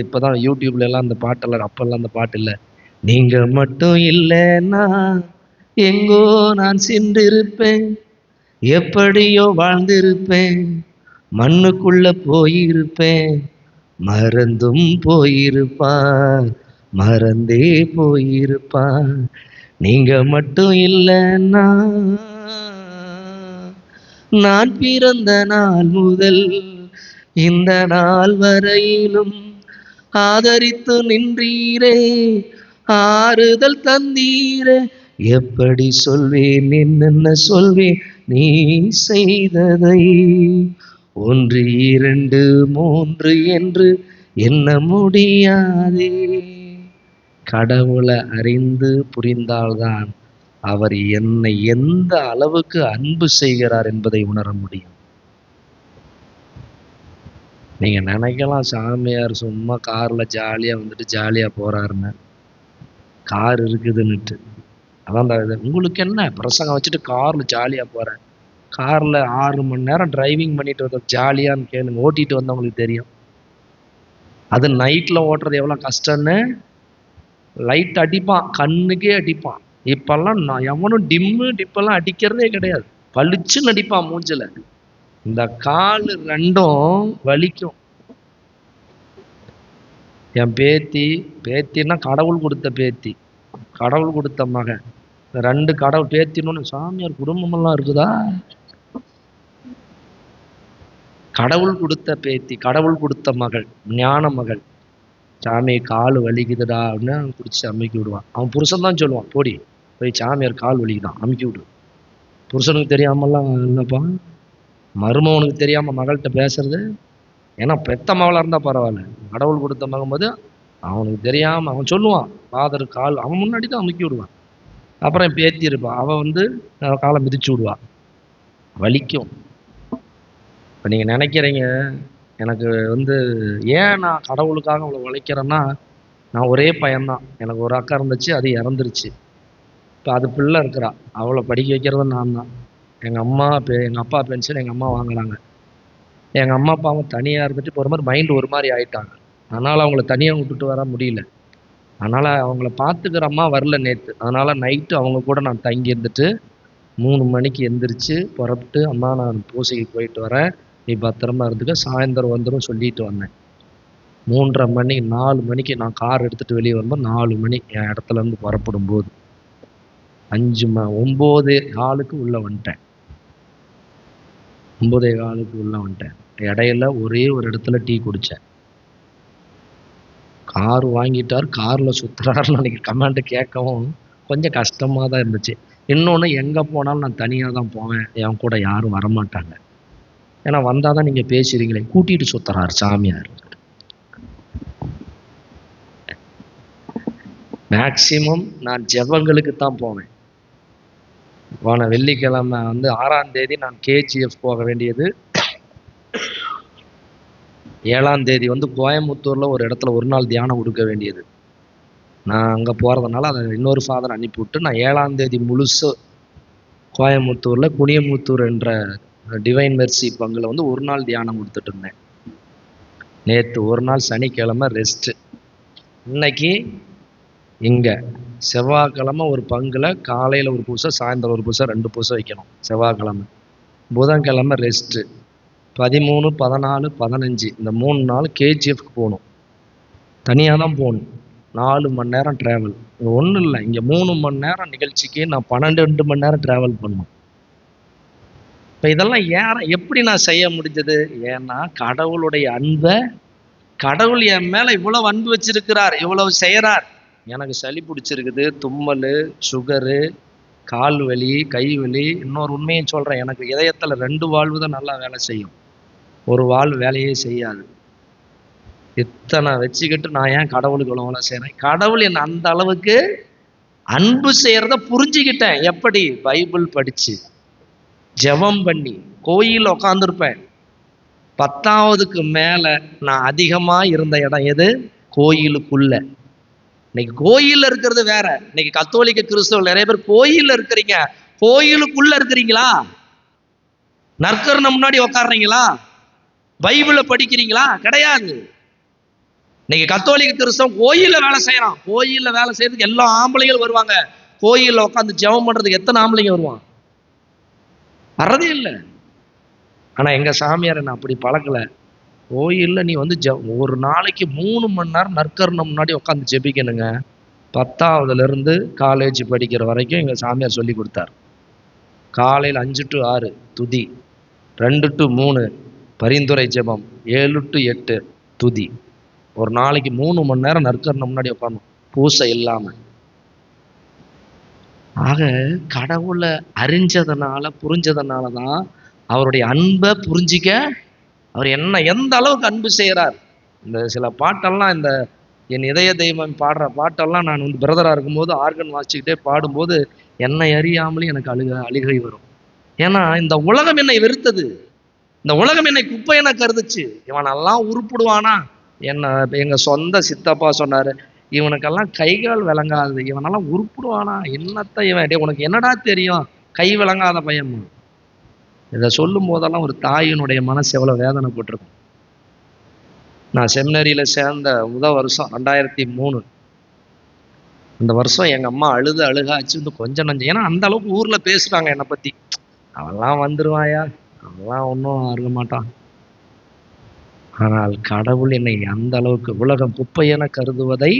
இப்பதான் யூடியூப்ல எல்லாம் இந்த பாட்டெல்லாம், அப்பெல்லாம் அந்த பாட்டு இல்லை. நீங்க மட்டும் இல்லைன்னா எங்கோ நான் சென்றிருப்பேன், எப்படியோ வாழ்ந்திருப்பேன், மண்ணுக்குள்ள போயிருப்பேன், மறந்தும் போயிருப்பான், மறந்தே போயிருப்பான். நீங்க மட்டும் இல்லைன்னா நான் பிறந்த நாள் முதல் இந்த நாள் வரையிலும் ஆதரித்து நின்றீரே, ஆறுதல் தந்தீரே, எப்படி சொல்வேன் என்னென்ன சொல்வேன் நீ செய்ததை, 1 2 3 என்று எண்ண முடியாதே. கடவுளை அறிந்து புரிந்தால்தான் அவர் என்னை எந்த அளவுக்கு அன்பு செய்கிறார் என்பதை உணர முடியும். நீங்க நினைக்கலாம் சாமியார் சும்மா கார்ல ஜாலியா வந்துட்டு ஜாலியா போறாருன்னு, கார் இருக்குதுன்னுட்டு. அதான் உங்களுக்கு என்ன பிரசங்கம் வச்சுட்டு கார்ல ஜாலியா போறேன். கார்ல 6 மணி நேரம் டிரைவிங் பண்ணிட்டு வந்த ஜாலியான்னு கேளுங்க, ஓட்டிட்டு வந்தவங்களுக்கு தெரியும். அது நைட்ல ஓட்டுறது எவ்வளவு கஷ்டம்னு. லைட் அடிப்பான், கண்ணுக்கே அடிப்பான். இப்பெல்லாம் நான் எவனும் டிப்பெல்லாம் அடிக்கிறதே கிடையாது, பளிச்சுன்னு அடிப்பான் மூஞ்சில. இந்த கால் ரெண்டும் வலிக்கும். என் பேத்தின்னா கடவுள் கொடுத்த பேத்தி, கடவுள் கொடுத்த மகன். 2 கடவுள் பேத்தின்னு சாமியார் குடும்பமெல்லாம் இருக்குதா? கடவுள் கொடுத்த பேத்தி, கடவுள் கொடுத்த மகள், ஞான மகள். சாமி கால் வலிக்குதுடா அப்படின்னு குடிச்சு அமுக்கி விடுவான். அவன் புருஷன் தான் சொல்லுவான், போடி போய் சாமியார் கால் வலிக்குதான் அமுக்கி விடு. புருஷனுக்கு தெரியாமலாம் இல்லைப்பா, மருமவனுக்கு தெரியாம மகள்கிட்ட பேசுறது. ஏன்னா பெத்த மகளா இருந்தா பரவாயில்ல, கடவுள் கொடுத்த மகன் போது அவனுக்கு தெரியாம அவன் சொல்லுவான், ஃபாதர் கால், அவன் முன்னாடி தான் அமுக்கி விடுவான். அப்புறம் என் பேத்தி இருப்பான், அவன் வந்து காலை மிதிச்சு விடுவான், வலிக்கும். இப்போ நீங்க நினைக்கிறீங்க எனக்கு வந்து ஏன் நான் கடவுளுக்காக அவ்வளோ உழைக்கிறேன்னா, நான் ஒரே பையன்தான். எனக்கு ஒரு அக்கா இருந்துச்சு, அது இறந்துருச்சு. இப்போ அது பிள்ளை இருக்கிறா, அவளை படிக்க வைக்கிறது நான் தான். எங்கள் அப்பா பென்ஷன் எங்கள் அம்மா வாங்குறாங்க. எங்கள் அம்மா அப்பாவும் தனியாக இருந்துட்டு இப்போ ஒரு மாதிரி மைண்டு ஒரு மாதிரி ஆயிட்டாங்க. அதனால் அவங்கள தனியாக விட்டுட்டு வர முடியல. அதனால் அவங்கள பார்த்துக்கிற அம்மா வரல நேற்று. அதனால் நைட்டு அவங்க கூட நான் தங்கி இருந்துட்டு 3 மணிக்கு எந்திரிச்சு புறப்பட்டு, அம்மா நான் பூசைக்கு போயிட்டு வரேன், நீ பத்திரமா இருந்துக்க, சாயந்தரம் வந்துடும் சொல்லிட்டு வந்தேன். 3:30 மணி 4 மணிக்கு நான் கார் எடுத்துகிட்டு வெளியே வரும்போது 4 மணி என் இடத்துலேருந்து புறப்படும் போது 9:15 உள்ளே வந்துட்டேன். 9:15 உள்ளே வந்துட்டேன். இடையில ஒரே ஒரு இடத்துல டீ குடித்தேன். கார் வாங்கிட்டார், காரில் சுற்றுறாருன்னு அன்றைக்கி கமெண்ட் கேட்கவும் கொஞ்சம் கஷ்டமாக தான் இருந்துச்சு. இன்னொன்று, எங்கே போனாலும் நான் தனியாக தான் போவேன், என் கூட யாரும் வரமாட்டாங்க. ஏன்னா வந்தால் தான் நீங்கள் பேசுகிறீங்களே, கூட்டிகிட்டு சுற்றுறாரு சாமியார். மேக்சிமம் நான் ஜெபங்களுக்கு தான் போவேன். போன வெள்ளிக்கிழமை வந்து 6ஆம் தேதி நான் KGF போக வேண்டியது. 7ஆம் தேதி வந்து கோயம்புத்தூரில் ஒரு இடத்துல ஒரு நாள் தியானம் கொடுக்க வேண்டியது. நான் அங்கே போகிறதுனால அதை இன்னொரு ஃபாதர் அனுப்பிவிட்டு, நான் 7ஆம் தேதி முழுசு கோயம்புத்தூரில் குனியமுத்தூர் என்ற டிவைன் மெர்சி பங்கில் வந்து ஒரு நாள் தியானம் கொடுத்துட்டு இருந்தேன். நேற்று ஒரு நாள் சனிக்கிழமை ரெஸ்ட்டு. இன்னைக்கு இங்கே செவ்வாய்க்கிழமை ஒரு பங்கில் காலையில் ஒரு பூசை, சாயந்தரம் ஒரு பூசை, 2 பூசை வைக்கணும் செவ்வாய்க்கிழமை. புதன்கிழமை ரெஸ்ட்டு. 13, 14, 15 இந்த 3 நாள் KGFக்கு போகணும். தனியாக தான் போகணும். 4 மணி நேரம் ட்ராவல். ஒன்றும் இல்லை, இங்கே 3 மணி நேரம் நிகழ்ச்சிக்கு நான் 12 மணி நேரம் ட்ராவல் பண்ணணும். இப்போ இதெல்லாம் எப்படி நான் செய்ய முடிஞ்சது? ஏன்னா கடவுளுடைய அன்பை, கடவுள் என் மேலே இவ்வளவு அன்பு வச்சிருக்கிறார், இவ்வளவு செய்கிறார். எனக்கு சளி பிடிச்சிருக்குது, தும்மல், சுகரு, கால் வலி, கை வலி. இன்னொரு உண்மையை சொல்கிறேன், எனக்கு இதயத்தில் 2 வால்வு தான் நல்லா வேலை செய்யும், ஒரு வால்வு வேலையே செய்யாது. இத்தனை வச்சுக்கிட்டு நான் ஏன் கடவுளுக்கு இவ்வளோ வேலை செய்கிறேன்? கடவுள் என்னை அந்த அளவுக்கு அன்பு செய்கிறத புரிஞ்சுக்கிட்டேன். எப்படி? பைபிள் படித்து, ஜெபம் பண்ணி, கோயிலில் உட்காந்துருப்பேன். 10ஆவதுக்கு மேலே நான் அதிகமாக இருந்த இடம் எது? கோயிலுக்குள்ள. இன்னைக்கு கோயிலில் இருக்கிறது வேற. இன்னைக்கு கத்தோலிக்க கிறிஸ்தவர்கள் நிறைய பேர் கோயிலில் இருக்கிறீங்க, கோயிலுக்குள்ள இருக்கிறீங்களா? நற்கருணை முன்னாடி உட்காடுறீங்களா? பைபிளை படிக்கிறீங்களா? கிடையாது. இன்னைக்கு கத்தோலிக்க கிறிஸ்தவம் கோயில்ல வேலை செய்யறான். கோயில்ல வேலை செய்யறதுக்கு எல்லா ஆம்பளைங்களும் வருவாங்க. கோயில்ல உட்காந்து ஜெபம் பண்றதுக்கு எத்தனை ஆம்பளைங்க வருவான்? வர்றதே இல்லை. ஆனா எங்க சாமியார் என்ன அப்படி பழக்கல. கோயில்ல நீ வந்து ஒரு நாளைக்கு 3 மணி நேரம் நற்கருணை முன்னாடி உட்காந்து ஜெபிக்கணுங்க. 10ஆவதுல இருந்து காலேஜ் படிக்கிற வரைக்கும் எங்க சாமியார் சொல்லி கொடுத்தார். காலையில் 5 to 6 துதி, 2 to 3 பரிந்துரை ஜெபம், 7 to 8 துதி. ஒரு நாளைக்கு 3 மணி நேரம் நற்கருணை முன்னாடி உட்காரணும், பூசை இல்லாம. ஆக கடவுளை அறிஞ்சதுனால புரிஞ்சதுனால தான் அவருடைய அன்பை புரிஞ்சிக்க அவர் என்ன எந்த அளவுக்கு அன்பு செய்கிறார். இந்த சில பாட்டெல்லாம், இந்த என் இதய தெய்வம் பாடுற பாட்டெல்லாம் நான் வந்து பிரதராக இருக்கும்போது ஆர்கன் வாசிச்சுக்கிட்டே பாடும்போது என்னை அறியாமலே எனக்கு அழுகை வரும். ஏன்னா இந்த உலகம் என்னை வெறுத்தது, இந்த உலகம் என்னை குப்பை என கருதுச்சு. இவனெல்லாம் உருப்பிடுவானா? என்ன எங்க சொந்த சித்தப்பா சொன்னாரு, இவனுக்கெல்லாம் கைகால் விளங்காது, இவனெல்லாம் உருப்பிடுவானா? என்னத்த இவன், உனக்கு என்னடா தெரியும், கை விளங்காத பையன். இதை சொல்லும் போதெல்லாம் ஒரு தாயினுடைய மனசு எவ்வளோ வேதனைப்பட்டிருக்கும். நான் செமினரியில் சேர்ந்த முதல் வருஷம் 2003. அந்த வருஷம் எங்கள் அம்மா அழுகாச்சு வந்து கொஞ்சம் நஞ்சம். ஏன்னா அந்த அளவுக்கு ஊரில் பேசுகிறாங்க என்னை பற்றி. அவெல்லாம் வந்துடுவாயா, அவெல்லாம் ஒன்றும் அறிய மாட்டான். ஆனால் கடவுள் என்னை அந்த அளவுக்கு உலகம் குப்பையென கருதுவதை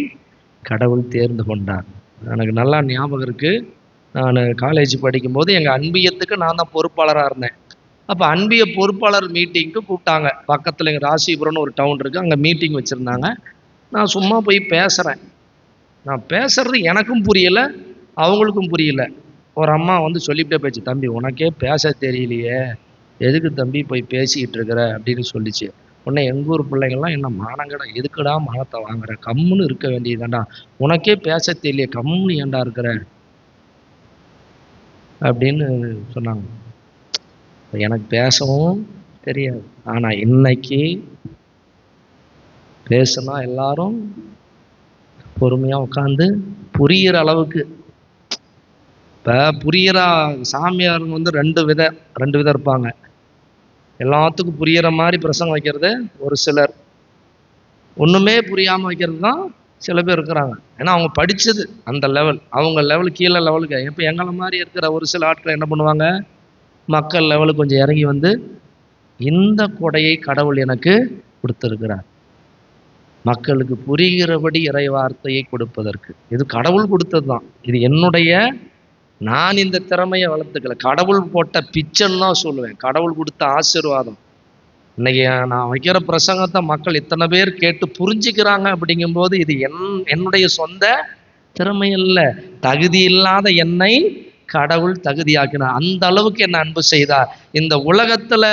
கடவுள் தேர்ந்து கொண்டார். எனக்கு நல்லா ஞாபகம் இருக்குது. நான் காலேஜ் படிக்கும்போது எங்கள் அன்பியத்துக்கு நான் தான் பொறுப்பாளராக இருந்தேன். அப்போ அன்பிய பொறுப்பாளர் மீட்டிங்க்கு கூப்பிட்டாங்க. பக்கத்தில் எங்கள் ராசிபுரம்னு ஒரு டவுன் இருக்குது, அங்கே மீட்டிங் வச்சுருந்தாங்க. நான் சும்மா போய் பேசுகிறேன். நான் பேசுறது எனக்கும் புரியலை, அவங்களுக்கும் புரியல. ஒரு அம்மா வந்து சொல்லிவிட்டே போயிடுச்சு, தம்பி உனக்கே பேச தெரியலையே, எதுக்கு தம்பி போய் பேசிக்கிட்டு இருக்கிற அப்படின்னு சொல்லிச்சு. உடனே எங்கள் ஊர் பிள்ளைங்கள்லாம் என்ன மானங்கடா, எதுக்குடா மானத்தை வாங்குற, கம்முன்னு இருக்க வேண்டியதுதான்டா, உனக்கே பேச தெரியலையே, கம்முன்னு ஏன்டா இருக்கிற அப்படின்னு சொன்னாங்க. எனக்கு பேசவும் தெரியாது. ஆனால் இன்னைக்கு பேசுனா எல்லாரும் பொறுமையாக உட்காந்து புரிகிற அளவுக்கு. இப்போ புரிகிற சாமியாருங்க வந்து ரெண்டு விதம் இருப்பாங்க. எல்லாத்துக்கும் புரிகிற மாதிரி பிரசங்கம் வைக்கிறது ஒரு சிலர், ஒன்றுமே புரியாமல் வைக்கிறது தான் சில பேர் இருக்கிறாங்க. ஏன்னா அவங்க படித்தது அந்த லெவல், அவங்க லெவல் கீழே லெவலுக்கு. இப்போ எங்களை மாதிரி இருக்கிற ஒரு சில ஆட்கள் என்ன பண்ணுவாங்க, மக்கள் லெவலுக்கு கொஞ்சம் இறங்கி வந்து இந்த கொடையை கடவுள் எனக்கு கொடுத்துருக்கிறார், மக்களுக்கு புரிகிறபடி இறை வார்த்தையை கொடுப்பதற்கு. இது கடவுள் கொடுத்தது தான், இது என்னுடைய, நான் இந்த திறமையை வளர்த்துக்கல, கடவுள் போட்ட பிச்சைன்னு தான் சொல்லுவேன், கடவுள் கொடுத்த ஆசீர்வாதம். இன்னைக்கு நான் வைக்கிற பிரசங்கத்தை மக்கள் இத்தனை பேர் கேட்டு புரிஞ்சுக்கிறாங்க அப்படிங்கும்போது இது என்னுடைய சொந்த திறமை இல்லை, தகுதி இல்லாத என்னை கடவுள் தகுதியாக்கினார். அந்த அளவுக்கு என்ன அன்பு செய்தார். இந்த உலகத்துல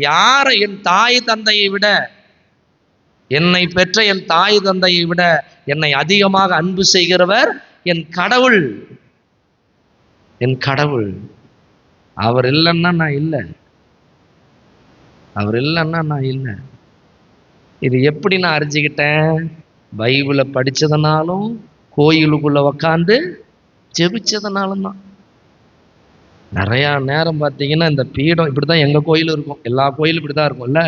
யாரை, என் தாய் தந்தையை விட, என்னை பெற்ற என் தாய் தந்தையை விட என்னை அதிகமாக அன்பு செய்கிறவர் என் கடவுள். என் கடவுள். அவர் இல்லைன்னா நான் இல்லை, அவர் இல்லைன்னா நான் இல்லை. இது எப்படி நான் அறிஞ்சுக்கிட்டேன்? பைபிளை படித்ததுனாலும் கோயிலுக்குள்ள உக்காந்து ஜெபிச்சதுனாலும் தான். நிறையா நேரம் பார்த்தீங்கன்னா இந்த பீடம் இப்படி தான் எங்கள் கோயிலும் இருக்கும், எல்லா கோயிலும் இப்படி தான் இருக்கும்ல,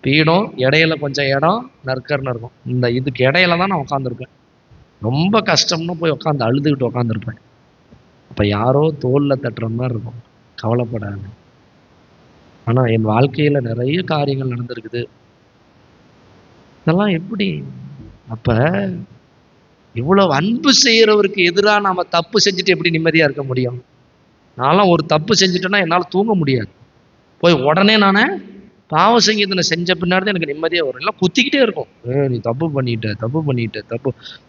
பீடம் இடையில கொஞ்சம் இடம் நற்கர்னு இருக்கும். இந்த இதுக்கு இடையில தான் நான் உட்காந்துருப்பேன். ரொம்ப கஷ்டம்னு போய் உட்காந்து அழுதுகிட்டு உட்காந்துருப்பேன். அப்போ யாரோ தோளில் தட்டுற மாதிரி இருக்கும், கவலைப்படாது. ஆனால் என் வாழ்க்கையில் நிறைய காரியங்கள் நடந்திருக்குது. இதெல்லாம் எப்படி? அப்போ இவ்வளவு அன்பு செய்கிறவருக்கு எதிராக நாம் தப்பு செஞ்சுட்டு எப்படி நிம்மதியாக இருக்க முடியும்? நான்லாம் ஒரு தப்பு செஞ்சுட்டேன்னா என்னால் தூங்க முடியாது. போய் உடனே நான் பாவ சங்கீதனை செஞ்ச பின்னாடி தான் எனக்கு நிம்மதியாக வரும். எல்லாம் குத்திக்கிட்டே இருக்கும், நீ தப்பு பண்ணிட்ட.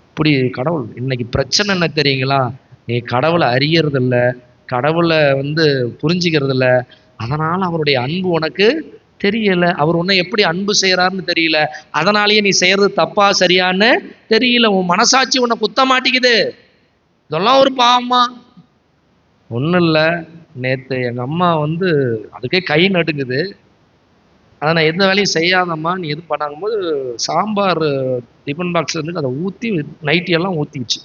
இப்படி கடவுள். இன்னைக்கு பிரச்சனை என்ன தெரியுங்களா? நீ கடவுளை அறியறதில்ல, கடவுளை வந்து புரிஞ்சுக்கிறதில்ல, அதனால் அவருடைய அன்பு உனக்கு தெரியல. அவர் உன்னை எப்படி அன்பு செய்கிறாருன்னு தெரியல, அதனாலேயே நீ செய்கிறது தப்பா சரியான்னு தெரியல. உன் மனசாட்சி உன்னை குத்த மாட்டேங்குது. இதெல்லாம் ஒரு பாவமா? ஒன்றும் இல்லை. நேற்று எங்கள் அம்மா வந்து அதுக்கே கை நடுங்குது. அதை நான் எந்த வேலையும் செய்யாதம்மா, நீ எதுவும் பண்ணாங்கும்போது சாம்பார் டிஃபன் பாக்ஸில் இருந்து அதை ஊற்றி நைட்டியெல்லாம் ஊற்றிக்கிச்சு.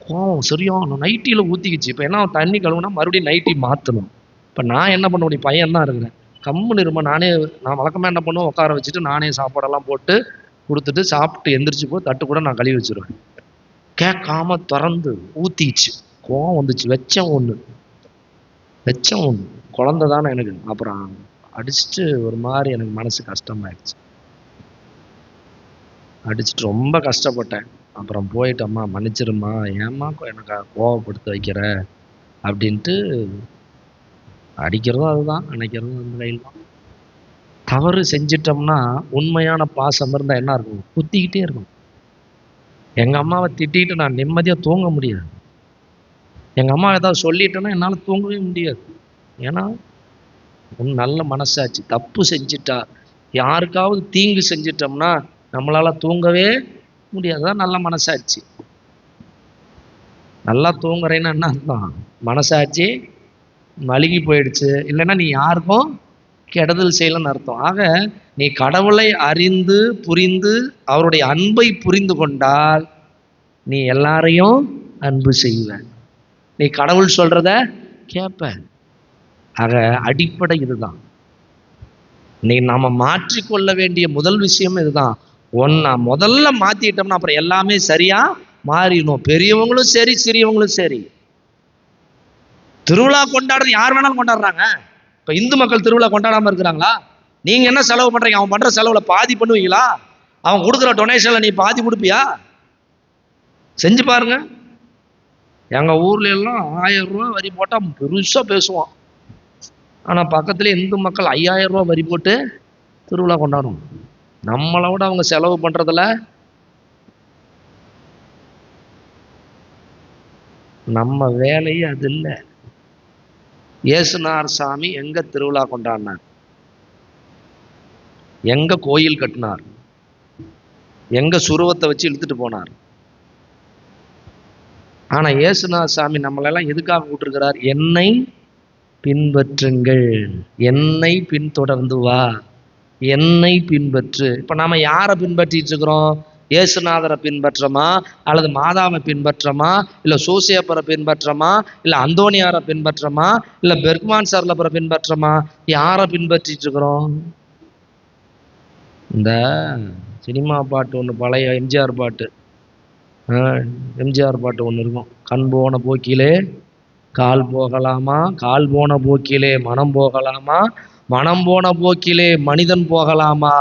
கோவம் சரியான நைட்டியில் ஊற்றிக்கிச்சு. இப்போ என்ன, தண்ணி கழுவுனா மறுபடியும் நைட்டி மாற்றணும். இப்போ நான் என்ன பண்ண முடியும், பையன் தான் இருக்கிறேன், கம்முன்னு இருமா. நான் வழக்கமாக என்ன பண்ணுவேன், உட்கார வச்சுட்டு நானே சாப்பாடெல்லாம் போட்டு கொடுத்துட்டு சாப்பிட்டு எந்திரிச்சு போய் தட்டு கூட நான் கழுவி வச்சிருவேன். கேட்காம திறந்து ஊத்திச்சு, கோவம் வந்துச்சு. வச்சம் ஒன்று குழந்தை தானே எனக்கு. அப்புறம் அடிச்சுட்டு ஒரு மாதிரி எனக்கு மனசு கஷ்டமாயிடுச்சு. அடிச்சுட்டு ரொம்ப கஷ்டப்பட்டேன். அப்புறம் போயிட்டம்மா மன்னிச்சிருமா, ஏம்மா எனக்கு கோவப்படுத்த வைக்கிற அப்படின்ட்டு. அடிக்கிறதும் அதுதான், நினைக்கிறதும் அந்த கையில் தான். தவறு செஞ்சிட்டோம்னா உண்மையான பாசம் இருந்தால் என்ன இருக்கும், குத்திக்கிட்டே இருக்கும். எங்கள் அம்மாவை திட்டிட்டு நான் நிம்மதியாக தூங்க முடியாது. எங்கள் அம்மா ஏதாவது சொல்லிட்டேன்னா என்னால் தூங்கவே முடியாது. ஏன்னா நல்ல மனசாச்சு. தப்பு செஞ்சிட்டா, யாருக்காவது தீங்கு செஞ்சிட்டோம்னா நம்மளால் தூங்கவே முடியாது. நல்ல மனசாட்சி. நல்லா தூங்குறேன்னு என்ன அர்த்தம், மனசாட்சி மழுகி போயிடுச்சு, இல்லைன்னா நீ யாருக்கும் கெடுதல் செய்யலன்னு அர்த்தம். ஆக நீ கடவுளை அறிந்து புரிந்து அவருடைய அன்பை புரிந்து கொண்டால் நீ எல்லாரையும் அன்பு செய்வ, நீ கடவுள் சொல்றத கேட்ப. ஆக அடிப்படை இதுதான். நீ நாம மாற்றிக்கொள்ள வேண்டிய முதல் விஷயம் இதுதான். ஒன்னா முதல்ல மாத்திட்டோம்னா அப்புறம் எல்லாமே சரியா மாறிடும். பெரியவங்களும் சரி, சிறியவங்களும் சரி. திருவிழா கொண்டாடுறது யார் வேணாலும் கொண்டாடுறாங்க. இப்ப இந்து மக்கள் திருவிழா கொண்டாடாம இருக்கிறாங்களா? நீங்க என்ன செலவு பண்றீங்க, அவன் பண்ற செலவுல பாதி பண்ணுவீங்களா? அவன் கொடுக்குற டொனேஷன்ல நீ பாதி கொடுப்பியா? செஞ்சு பாருங்க. எங்க ஊர்ல எல்லாம் 1000 ரூபாய் வரி போட்டா பெருசா பேசுவான். ஆனா பக்கத்துல இந்து மக்கள் 5000 ரூபாய் வரி போட்டு திருவிழா கொண்டாடும். நம்மளோட அவங்க செலவு பண்றதுல நம்ம வேலையே அது இல்லை. இயேசுநாதர் சாமி எங்க திருவிழா கொண்டாடினார், எங்க கோயில் கட்டினார், எங்க சுருவத்தை வச்சு இழுத்துட்டு போனார். ஆனா இயேசுநாதர் சாமி நம்மளெல்லாம் எதுக்காக கூட்டிருக்கிறார், என்னை பின்பற்றுங்கள், என்னை பின்தொடர்ந்து வா, என்னை பின்பற்று. இப்ப நாம யாரை பின்பற்றிட்டு இருக்கிறோம், இயேசுநாதரை பின்பற்றமா, அல்லது மாதாவை பின்பற்றமா, இல்ல சூசியப்பரை பின்பற்றமா, இல்ல அந்தோனியாரை பின்பற்றமா, இல்ல பெர்க்மான் சர்லப்பரை பின்பற்றமா? யாரை பின்பற்றிட்டு இருக்கிறோம்? இந்த சினிமா பாட்டு ஒன்று, பழைய எம்ஜிஆர் பாட்டு, எம்ஜிஆர் பாட்டு ஒன்று இருக்கும், கண் போன போக்கிலே கால் போகலாமா, கால் போன போக்கிலே மனம் போகலாமா, மனம் போன போக்கிலே மனிதன் போகலாமா,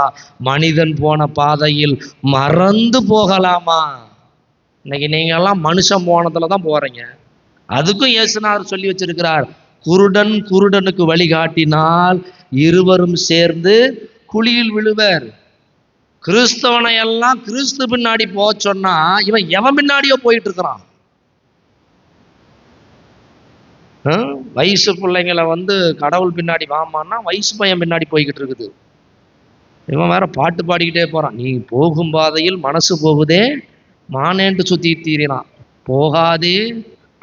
மனிதன் போன பாதையில் மறந்து போகலாமா? இன்னைக்கு நீங்க எல்லாம் மனுஷன் போனதுல தான் போறீங்க. அதுக்கும் இயேசுநாதர் சொல்லி வச்சிருக்கிறார், குருடன் குருடனுக்கு வழிகாட்டினால் இருவரும் சேர்ந்து குழியில் விழுவர். கிறிஸ்தவனை எல்லாம் கிறிஸ்து பின்னாடி போக சொன்னா இவன் எவன் பின்னாடியோ போயிட்டு இருக்கிறான். வயசு பிள்ளைங்களை கடவுள் பின்னாடி வாமான்னா வயசு பையன் பின்னாடி போய்கிட்டு இருக்குது. இவன் வேற பாட்டு பாடிக்கிட்டே போறான், நீ போகும் பாதையில் மனசு போகுதே மானேன்ட்டு சுத்தி தீரான். போகாதே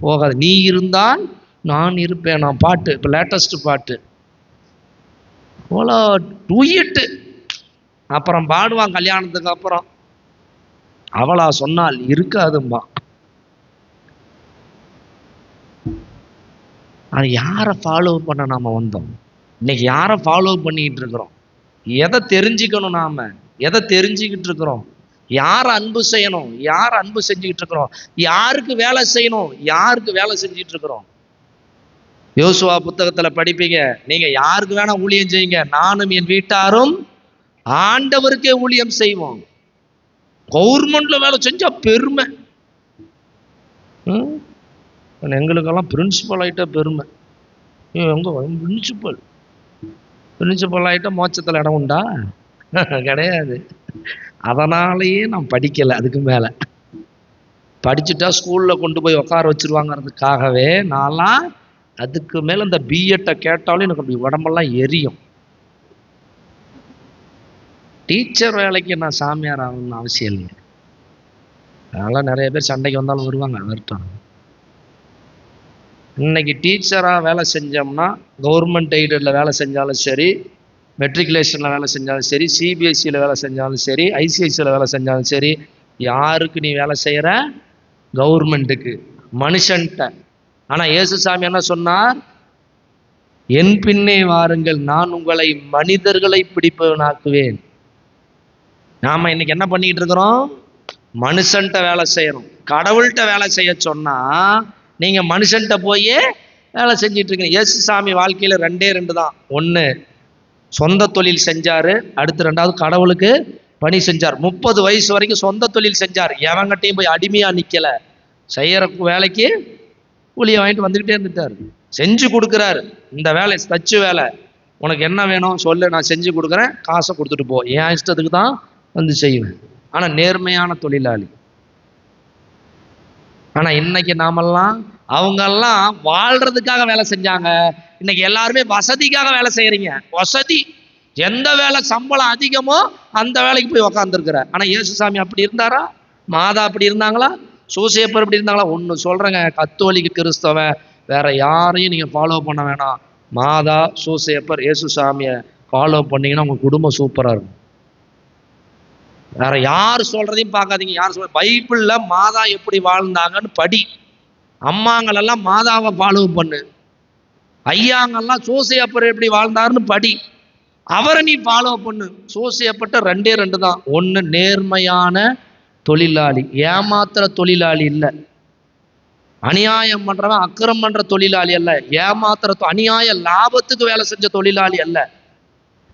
போகாது, நீ இருந்தால் நான் இருப்பேன். நான் பாட்டு இப்போ லேட்டஸ்ட் பாட்டு டூயிட்டு அப்புறம் பாடுவான் கல்யாணத்துக்கு அப்புறம், அவளா சொன்னால் இருக்காதும்பா. அது யாரை ஃபாலோ பண்ண நாம வந்தோம்? இன்னைக்கு யாரை ஃபாலோ பண்ணிட்டு இருக்கிறோம்? எதை தெரிஞ்சுக்கணும், நாம எதை தெரிஞ்சுக்கிட்டு இருக்கிறோம்? யாரை அன்பு செய்யணும், யார் அன்பு செஞ்சுக்கிட்டு இருக்கிறோம்? யாருக்கு வேலை செய்யணும், யாருக்கு வேலை செஞ்சுட்டு இருக்கிறோம்? யோசுவா புத்தகத்துல படிப்பீங்க, நீங்க யாருக்கு வேணா ஊழியம் செய்யுங்க, நானும் என் வீட்டாரும் ஆண்டவருக்கே ஊழியம் செய்வோம். கவர்மெண்ட்ல வேலை செஞ்சா பெருமை. எங்களுக்கெல்லாம் பிரின்சிபல் ஆகிட்டா பெருமை. எங்க பிரின்சிபல் ஆகிட்டா மோட்சத்தில் இடம் உண்டா? கிடையாது. அதனாலேயே நான் படிக்கலை. அதுக்கு மேலே படிச்சுட்டா ஸ்கூலில் கொண்டு போய் உட்கார வச்சிருவாங்கிறதுக்காகவே நான்லாம் அதுக்கு மேலே இந்த பிஎட்டை கேட்டாலும் எனக்கு அப்படி உடம்பெல்லாம் எரியும். டீச்சர் வேலைக்கு நான் சாமியார் ஆகணும்னு அவசியம் இல்லை. அதனால் நிறைய பேர் சண்டைக்கு வந்தாலும் வருவாங்க, வருட்டாங்க. இன்னைக்கு டீச்சராக வேலை செஞ்சோம்னா கவர்மெண்ட் எய்டடில் வேலை செஞ்சாலும் சரி, மெட்ரிகுலேஷனில் வேலை செஞ்சாலும் சரி, சிபிஎஸ்சியில் வேலை செஞ்சாலும் சரி, ஐசிஐசியில் வேலை செஞ்சாலும் சரி, யாருக்கு நீ வேலை செய்கிற? கவர்மெண்ட்டுக்கு, மனுஷன்ட்ட. ஆனால் இயேசுசாமி என்ன சொன்னார்? என் பின்னே வாருங்கள், நான் உங்களை மனிதர்களை பிடிப்பவனாக்குவேன். நாம இன்னைக்கு என்ன பண்ணிட்டு இருக்கிறோம்? மனுஷன்ட்ட வேலை செய்யறோம். கடவுள்கிட்ட வேலை செய்ய சொன்னா நீங்க மனுஷன்ட்ட போய் வேலை செஞ்சிட்டு இருக்கீங்க. இயேசு சாமி வாழ்க்கையில ரெண்டே ரெண்டு தான். ஒன்று சொந்த தொழில் செஞ்சாரு, அடுத்து ரெண்டாவது கடவுளுக்கு பணி செஞ்சார். 30 வயசு வரைக்கும் சொந்த தொழில் செஞ்சார். எவங்கிட்டையும் போய் அடிமையா நிக்கல. செய்யற வேலைக்கு கூலியை வாங்கிட்டு வந்துக்கிட்டே இருந்துட்டார். செஞ்சு கொடுக்குறாரு. இந்த வேலை தச்சு வேலை, உனக்கு என்ன வேணும் சொல்லு, நான் செஞ்சு கொடுக்குறேன், காசை கொடுத்துட்டு போ, என் இஷ்டத்துக்கு தான் வந்து செய்வேன். ஆனா நேர்மையான தொழிலாளி. ஆனா இன்னைக்கு நாமெல்லாம், அவங்கெல்லாம் வாழ்றதுக்காக வேலை செஞ்சாங்க, இன்னைக்கு எல்லாருமே வசதிக்காக வேலை செய்யறீங்க. வசதி, எந்த வேலை சம்பளம் அதிகமோ அந்த வேலைக்கு போய் உக்காந்துருக்குற. ஆனா இயேசுசாமி அப்படி இருந்தாரா? மாதா அப்படி இருந்தாங்களா? சூசேப்பர் அப்படி இருந்தாங்களா? ஒன்று சொல்றேங்க, கத்தோலிக்க கிறிஸ்தவன் வேற யாரையும் நீங்க ஃபாலோ பண்ண வேணாம். மாதா, சூசேப்பர், இயேசுசாமியை ஃபாலோ பண்ணீங்கன்னா உங்க குடும்பம் சூப்பரா இருக்கும். வேற யார் சொல்றதையும் பார்க்காதீங்க. யார் சொல்ற, பைபிள்ல மாதா எப்படி வாழ்ந்தாங்கன்னு படி. அம்மாங்களெல்லாம் மாதாவை ஃபாலோ பண்ணு. ஐயாங்கெல்லாம் சூசையப்பர் எப்படி வாழ்ந்தாருன்னு படி. அவரை நீ ஃபாலோ பண்ணு. சூசையப்பட்ட ரெண்டே ரெண்டு தான். ஒன்று நேர்மையான தொழிலாளி, ஏமாத்துற தொழிலாளி இல்லை. அநியாயம் பண்றவன், அக்கிரம் பண்ற தொழிலாளி அல்ல. ஏமாத்துற அநியாய லாபத்துக்கு வேலை செஞ்ச தொழிலாளி அல்ல.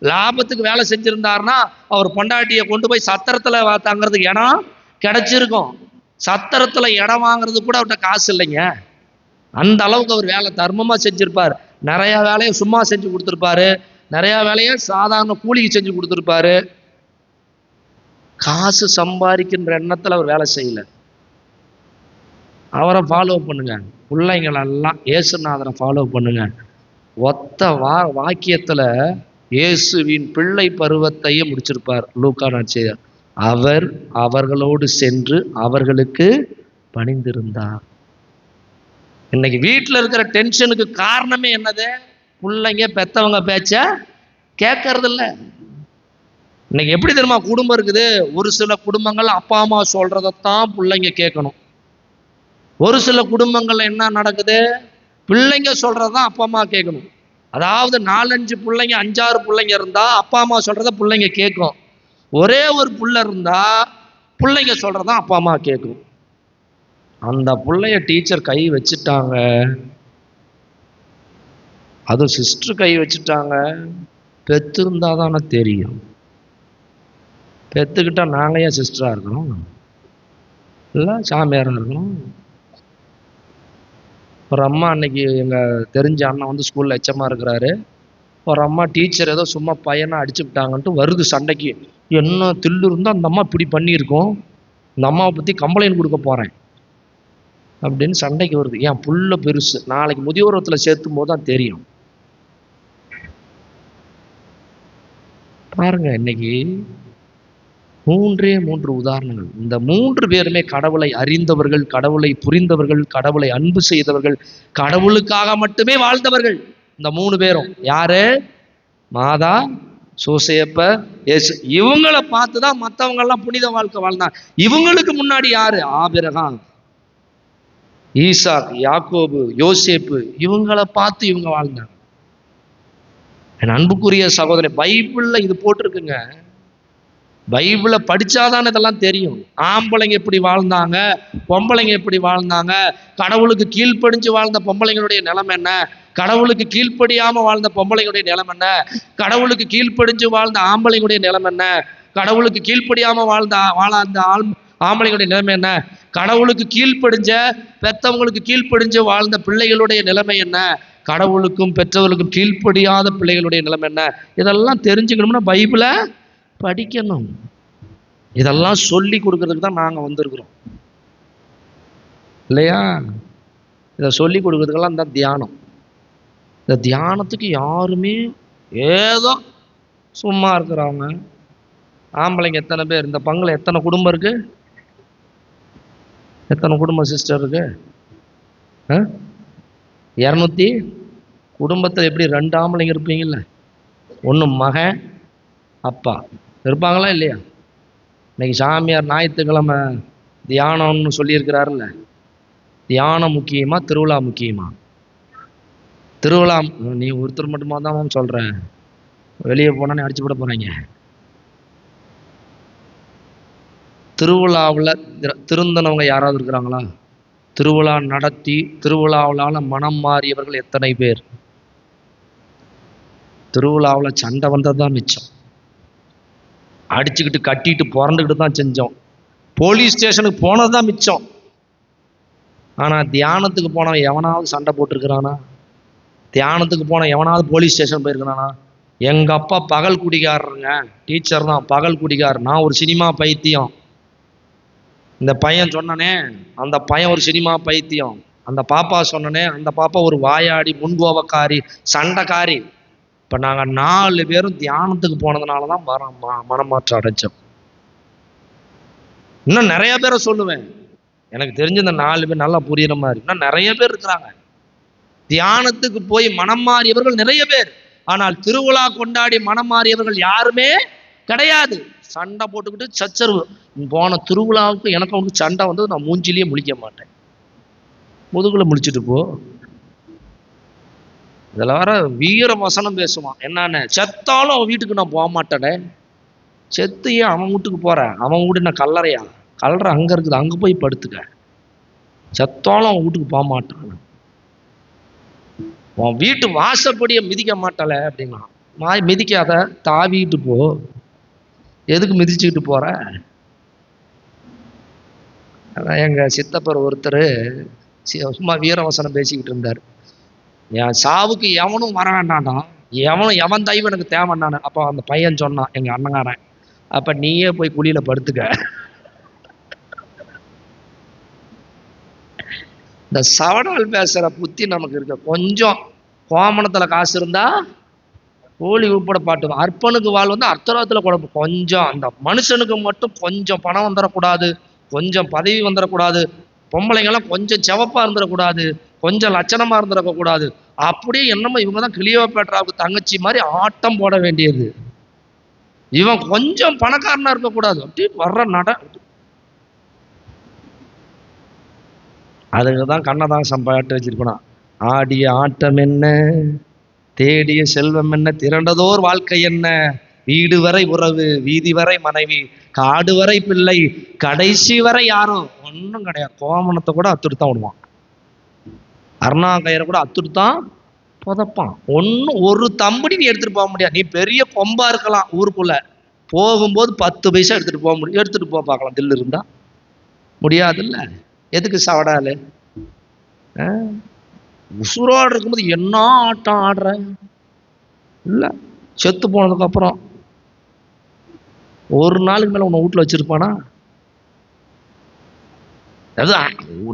லாபத்துக்கு வேலை செஞ்சிருந்தாருன்னா அவர் பொண்டாட்டியை கொண்டு போய் சத்திரத்துல தங்கிறதுக்கு இடம் கிடைச்சிருக்கும். சத்திரத்துல இடம் வாங்குறது கூட அவர்கிட்ட காசு இல்லைங்க. அந்த அளவுக்கு அவர் வேலை தர்மமா செஞ்சிருப்பார். நிறைய வேலையை சும்மா செஞ்சு கொடுத்துருப்பாரு, நிறைய வேலையை சாதாரண கூலிக்கு செஞ்சு கொடுத்துருப்பாரு. காசு சம்பாதிக்கின்ற எண்ணத்துல அவர் வேலை செய்யல. அவரை ஃபாலோ பண்ணுங்க. பிள்ளைங்களெல்லாம் இயேசுநாதனை ஃபாலோ பண்ணுங்க. ஒத்த வாக்கியத்துல இயேசுவின் பிள்ளை பருவத்தையே முடிச்சிருப்பார் லூக்கா நற்செய்தியார். அவர் அவர்களோடு சென்று அவர்களுக்கு பணிந்திருந்தார். இன்னைக்கு வீட்டில் இருக்கிற டென்ஷனுக்கு காரணமே என்னது? பிள்ளைங்க பெத்தவங்க பேச்ச கேட்கறது இல்லை. இன்னைக்கு எப்படி தெரியுமா குடும்பம் இருக்குது? ஒரு சில குடும்பங்கள் அப்பா அம்மா சொல்றதைத்தான் பிள்ளைங்க கேட்கணும். ஒரு சில குடும்பங்கள்ல என்ன நடக்குது? பிள்ளைங்க சொல்றதுதான் அப்பா அம்மா கேட்கணும். அதாவது 4-5 பிள்ளைங்க 5-6 பிள்ளைங்க இருந்தா அப்பா அம்மா சொல்றத பிள்ளைங்க கேட்கும். ஒரே ஒரு புள்ள இருந்தா பிள்ளைங்க சொல்றதான் அப்பா அம்மா கேட்கும். அந்த பிள்ளைய டீச்சர் கை வச்சுட்டாங்க, அதுவும் சிஸ்டர் கை வச்சுட்டாங்க. பெத்திருந்தா தானே தெரியும். பெத்துக்கிட்டா நாங்க ஏன் சிஸ்டரா இருக்கணும்? இல்லை சாமியாரா இருக்கணும்? ஒரு அம்மா அன்னைக்கு எங்கள் தெரிஞ்ச அண்ணன் வந்து ஸ்கூலில் எச்சமாக இருக்கிறாரு. ஒரு அம்மா டீச்சர் ஏதோ சும்மா பையனை அடிச்சு விட்டாங்கன்ட்டு வருது சண்டைக்கு. என்ன தில்லு இருந்தால் அந்த அம்மா இப்படி பண்ணியிருக்கோம், இந்த அம்மாவை பற்றி கம்ப்ளைண்ட் கொடுக்க போகிறேன் அப்படின்னு சண்டைக்கு வருது. ஏன் புள்ள பெருசு, நாளைக்கு முதியோரத்தில் சேர்த்தும் போது தான் தெரியும். பாருங்க, இன்னைக்கு 3 உதாரணங்கள். இந்த 3 பேருமே கடவுளை அறிந்தவர்கள், கடவுளை புரிந்தவர்கள், கடவுளை அன்பு செய்தவர்கள், கடவுளுக்காக மட்டுமே வாழ்ந்தவர்கள். இந்த 3 பேரும் யாரு? மாதா, சூசையப்பர், இயேசு. இவங்களை பார்த்துதான் மற்றவங்க எல்லாம் புனித வாழ்க்கை வாழ்ந்தாங்க. இவங்களுக்கு முன்னாடி யாரு? ஆபிரகாம், ஈசாக், யாக்கோபு, யோசேப்பு. இவங்களை பார்த்து இவங்க வாழ்ந்தாங்க. என் அன்புக்குரிய சகோதரன், பைபிள்ல இது போட்டிருக்குங்க. பைபிளை படிச்சாதான் இதெல்லாம் தெரியும். ஆம்பளைங்க எப்படி வாழ்ந்தாங்க, பொம்பளைங்க எப்படி வாழ்ந்தாங்க, கடவுளுக்கு கீழ்ப்படிஞ்சு வாழ்ந்த பொம்பளைங்களுடைய நிலைமை என்ன, கடவுளுக்கு கீழ்ப்படியாம வாழ்ந்த பொம்பளைங்களுடைய நிலைமை என்ன, கடவுளுக்கு கீழ்ப்படிஞ்சு வாழ்ந்த ஆம்பளைங்களுடைய நிலைமை என்ன, கடவுளுக்கு கீழ்ப்படியாம வாழாந்த ஆம்பளைங்களுடைய நிலைமை என்ன, கடவுளுக்கு கீழ்ப்படிஞ்ச பெத்தவங்களுக்கு கீழ்ப்படிஞ்சு வாழ்ந்த பிள்ளைகளுடைய நிலைமை என்ன, கடவுளுக்கும் பெற்றவர்களுக்கும் கீழ்ப்படியாத பிள்ளைகளுடைய நிலைமை என்ன. இதெல்லாம் தெரிஞ்சுக்கணும்னா பைபிளை படிக்கணும். இதெல்லாம் சொல்லி கொடுக்கறதுக்கு தான் நாங்கள் வந்திருக்கிறோம் இல்லையா? இதை சொல்லி கொடுக்கறதுக்கெல்லாம் தான் தியானம். இந்த தியானத்துக்கு யாருமே ஏதோ சும்மா இருக்கிறவங்க. ஆம்பளைங்க எத்தனை பேர்? இந்த பங்குல எத்தனை குடும்பம் இருக்கு? எத்தனை குடும்பம் சிஸ்டர் இருக்கு? 200 குடும்பத்தில் எப்படி 2 ஆம்பளைங்க இருப்பீங்கல்ல? ஒன்று மகன், அப்பா இருப்பாங்களா இல்லையா? இன்னைக்கு சாமியார் ஞாயிற்றுக்கிழமை தியானம்னு சொல்லியிருக்கிறாருல்ல. தியானம் முக்கியமா, திருவிழா முக்கியமா? திருவிழா நீ ஒருத்தர் மட்டுமா தான் சொல்ற, வெளியே போனா அடிச்சு விட போறாங்க. திருவிழாவில் திருந்தனவங்க யாராவது இருக்கிறாங்களா? திருவிழா நடத்தி திருவிழாவிலால மனம் மாறியவர்கள் எத்தனை பேர்? திருவிழாவில் சண்டை வந்தது தான் மிச்சம். அடிச்சுக்கிட்டு கட்டிட்டு புரண்டுக்கிட்டு தான் செஞ்சோம். போலீஸ் ஸ்டேஷனுக்கு போனது தான் மிச்சம். ஆனால் தியானத்துக்கு போனவன் எவனாவது சண்டை போட்டிருக்கிறானா? தியானத்துக்கு போன எவனாவது போலீஸ் ஸ்டேஷன் போயிருக்கிறானா? எங்கள் அப்பா பகல் குடிகாரருங்க, டீச்சர் தான், பகல் குடிகார். நான் ஒரு சினிமா பைத்தியம். இந்த பையன் சொன்னனே அந்த பையன் ஒரு சினிமா பைத்தியம். அந்த பாப்பா சொன்னனே அந்த பாப்பா ஒரு வாயாடி, முன்கோபக்காரி, சண்டைக்காரி. இப்போ நாங்கள் 4 பேரும் தியானத்துக்கு போனதுனால தான் மனமாற்றம் அடைச்சோம். இன்னும் நிறைய பேரை சொல்லுவேன். எனக்கு தெரிஞ்ச இந்த 4 பேர் நல்லா புரியுற மாதிரி இன்னும் நிறைய பேர் இருக்கிறாங்க. தியானத்துக்கு போய் மனம் மாறியவர்கள் நிறைய பேர். ஆனால் திருவிழா கொண்டாடி மனம் மாறியவர்கள் யாருமே கிடையாது. சண்டை போட்டுக்கிட்டு சச்சரவு. போன திருவிழாவுக்கு எனக்கு வந்து சண்டை வந்து நான் மூஞ்சிலேயே முழிக்க மாட்டேன், முதுகுல முழிச்சிட்டு போ. இதில் வர வீர வசனம் பேசுவான். என்னன்னு, செத்தாலும் அவன் வீட்டுக்கு நான் போக மாட்டேனே. செத்து ஏன் அவன் வீட்டுக்கு போறேன்? அவன் வீடு என்ன கல்லறையா? கல்லறை அங்கே இருக்குது, அங்கே போய் படுத்துக்க. செத்தாலும் அவன் வீட்டுக்கு போக மாட்டான். உன் வீட்டு வாசப்படியை மிதிக்க மாட்டல அப்படின்னா, மிதிக்காத, தாவிட்டு போ. எதுக்கு மிதிச்சுக்கிட்டு போற? அதான் எங்க சித்தப்பர் ஒருத்தர் சும்மா வீரவசனம் பேசிக்கிட்டு இருந்தார். என் சாவுக்கு எவனும் வர வேண்டாம்டா, எவன் தெய்வம் எனக்கு தேவைன்னானு. அப்போ அந்த பையன் சொன்னான், எங்க அண்ணங்காரன், அப்ப நீயே போய் குழியில படுத்துக்க. இந்த சவடால் பேசுற புத்தி நமக்கு இருக்க. கொஞ்சம் கோமணத்துல காசு இருந்தா கோழி உட்பட பாட்டு. அர்ப்பனுக்கு வாழ் வந்து அர்த்தராத்துல குழப்பம். கொஞ்சம் அந்த மனுஷனுக்கு மட்டும் கொஞ்சம் பணம் வந்துடக்கூடாது, கொஞ்சம் பதவி வந்துடக்கூடாது, பொம்பளைங்கெல்லாம் கொஞ்சம் செவப்பா இருந்துடக்கூடாது, கொஞ்சம் லட்சணமா இருந்துடக்கூடாது. அப்படியே என்னமோ இவங்க தான் கிளியோபேட்ராவுக்கு தங்கச்சி மாதிரி ஆட்டம் போட வேண்டியது. இவன் கொஞ்சம் பணக்காரனா இருக்கக்கூடாது, அப்படி வர்ற நட. அதுக்குதான் கண்ணதாசன் பாட்டு வச்சிருக்கணும். ஆடிய ஆட்டம் என்ன, தேடிய செல்வம் என்ன, திரண்டதோர் வாழ்க்கை என்ன, வீடு வரை உறவு, வீதி வரை மனைவி, காடு வரை பிள்ளை, கடைசி வரை யாரும் ஒன்றும் கிடையாது. கோமணத்தை கூட அத்துடுத்தான் விடுவான், அருணா கயிறை கூட அத்துடுத்தான் புதப்பான். ஒன்றும் ஒரு தம்படி நீ எடுத்துட்டு போக முடியாது. நீ பெரிய கொம்பா இருக்கலாம், ஊருக்குள்ள போகும்போது 10 பைசா எடுத்துட்டு போக முடியும். எடுத்துட்டு போக பார்க்கலாம், தில்லு இருந்தா. முடியாதுல்ல. எதுக்கு சவடாலு? உசுரோடு இருக்கும்போது என்ன ஆட்டம் ஆடுற இல்ல? செத்து போனதுக்கு அப்புறம் ஒரு நாளுக்கு மேல உன்னை வீட்டுல வச்சிருப்பானா?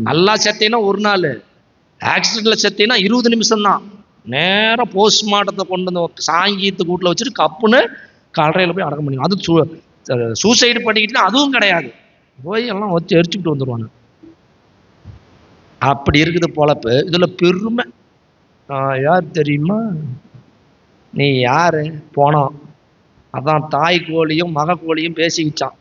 நல்லா செத்தேன்னா ஒரு நாள், ஆக்சிடென்ட்ல செத்தேன்னா 20 நிமிஷம் தான். நேரம் போஸ்ட்மார்ட்டத்தை கொண்டு வந்து சாங்கியத்துக்கு வீட்டுல வச்சுட்டு கப்புன்னு கல்லறையில போய் அடக்கம் பண்ணி. அது சூசைடு பண்ணிக்கிட்டு அதுவும் கிடையாது, போய் எல்லாம் வச்சு எரிச்சுக்கிட்டு வந்துடுவானு. அப்படி இருக்குது பொழப்பு. இதுல பெருமை. யார் தெரியுமா? நீ யாரு? போனோம். அதான் தாய் கோழியும் மக கோழியும் பேசிக்கிச்சான்.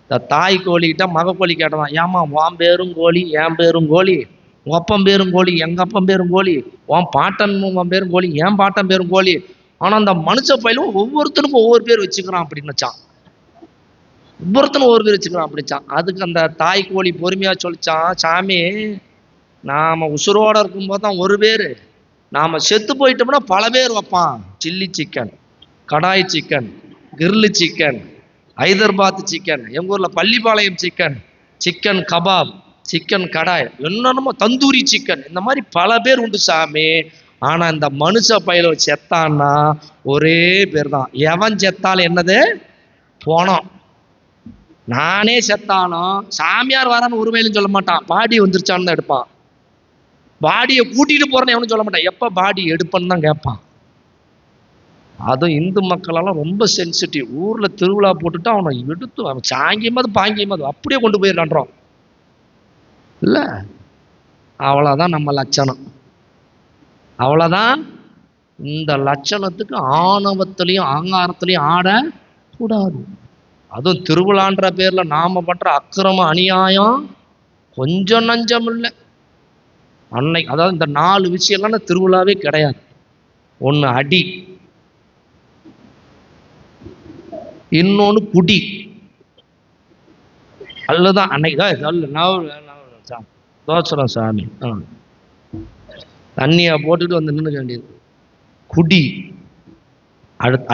இந்த தாய் கோழிக்கிட்ட மக கோழி கேட்டதான், ஏமா உன் பேரும் கோழி, என் பேரும் கோழி, ஒப்பம் பேரும் கோழி, எங்க அப்பம் பேரும் கோழி, உன் பாட்டன் உன் பேரும் கோழி, என் பாட்டன் பேரும் கோழி. ஆனா அந்த மனுஷ பயிலும் ஒவ்வொருத்தனுக்கும் ஒவ்வொரு பேர் வச்சுக்கிறான் அப்படின்னு வச்சான். ஒவ்வொருத்தனும் ஒவ்வொரு பேர் வச்சுக்கிறான் அப்படிச்சான். அதுக்கு அந்த தாய் கோழி பொறுமையா சொல்லிச்சான், சாமி, நாம உசுரோட இருக்கும்போது தான் ஒரு பேரு, நாம செத்து போயிட்டோம்னா பல பேர் வைப்பான். Chilli chicken, kadai chicken, grill chicken, Hyderabad chicken, எங்க ஊர்ல Pallipalayam chicken, chicken kebab, chicken kadai, என்னென்னமோ தந்தூரி சிக்கன், இந்த மாதிரி பல பேர் உண்டு சாமி. ஆனா இந்த மனுஷ பயில செத்தான்னா ஒரே பேர் தான். எவன் செத்தாலும் என்னது? போனோம். நானே செத்தாலும் சாமியார் வரான்னு ஒரு வேலையும் சொல்ல மாட்டான், பாடி வந்துருச்சான்னு தான் எடுப்பான். பாடியை கூட்டிட்டு போறேன்னு எவனும் சொல்ல மாட்டான், எப்ப பாடி எடுப்பன்னு தான் கேட்பான். அதுவும் இந்து மக்களெல்லாம் ரொம்ப சென்சிட்டிவ். ஊர்ல திருவிழா போட்டுட்டு அவனை எடுத்து அவன் சாங்கியமாவது பாங்கியமாவது அப்படியே கொண்டு போயிடலான்றோம் இல்ல. அவ்வளவுதான் நம்ம லட்சணம், அவ்வளவுதான். இந்த லட்சணத்துக்கு ஆணவத்திலையும் அகங்காரத்திலையும் ஆடக்கூடாது. அதுவும் திருவிழான்ற பேர்ல நாம பண்ற அக்கிரம அநியாயம் கொஞ்சம் நஞ்சம் இல்லை. அன்னைக்கு அதாவது இந்த 4 விஷயம்லாம் திருவிழாவே கிடையாது. ஒன்று அடி, இன்னொன்று குடி. அல்லதான் அன்னைக்கு தோசரம் சாமி தண்ணியை போட்டுட்டு வந்து நின்று வேண்டியது. குடி,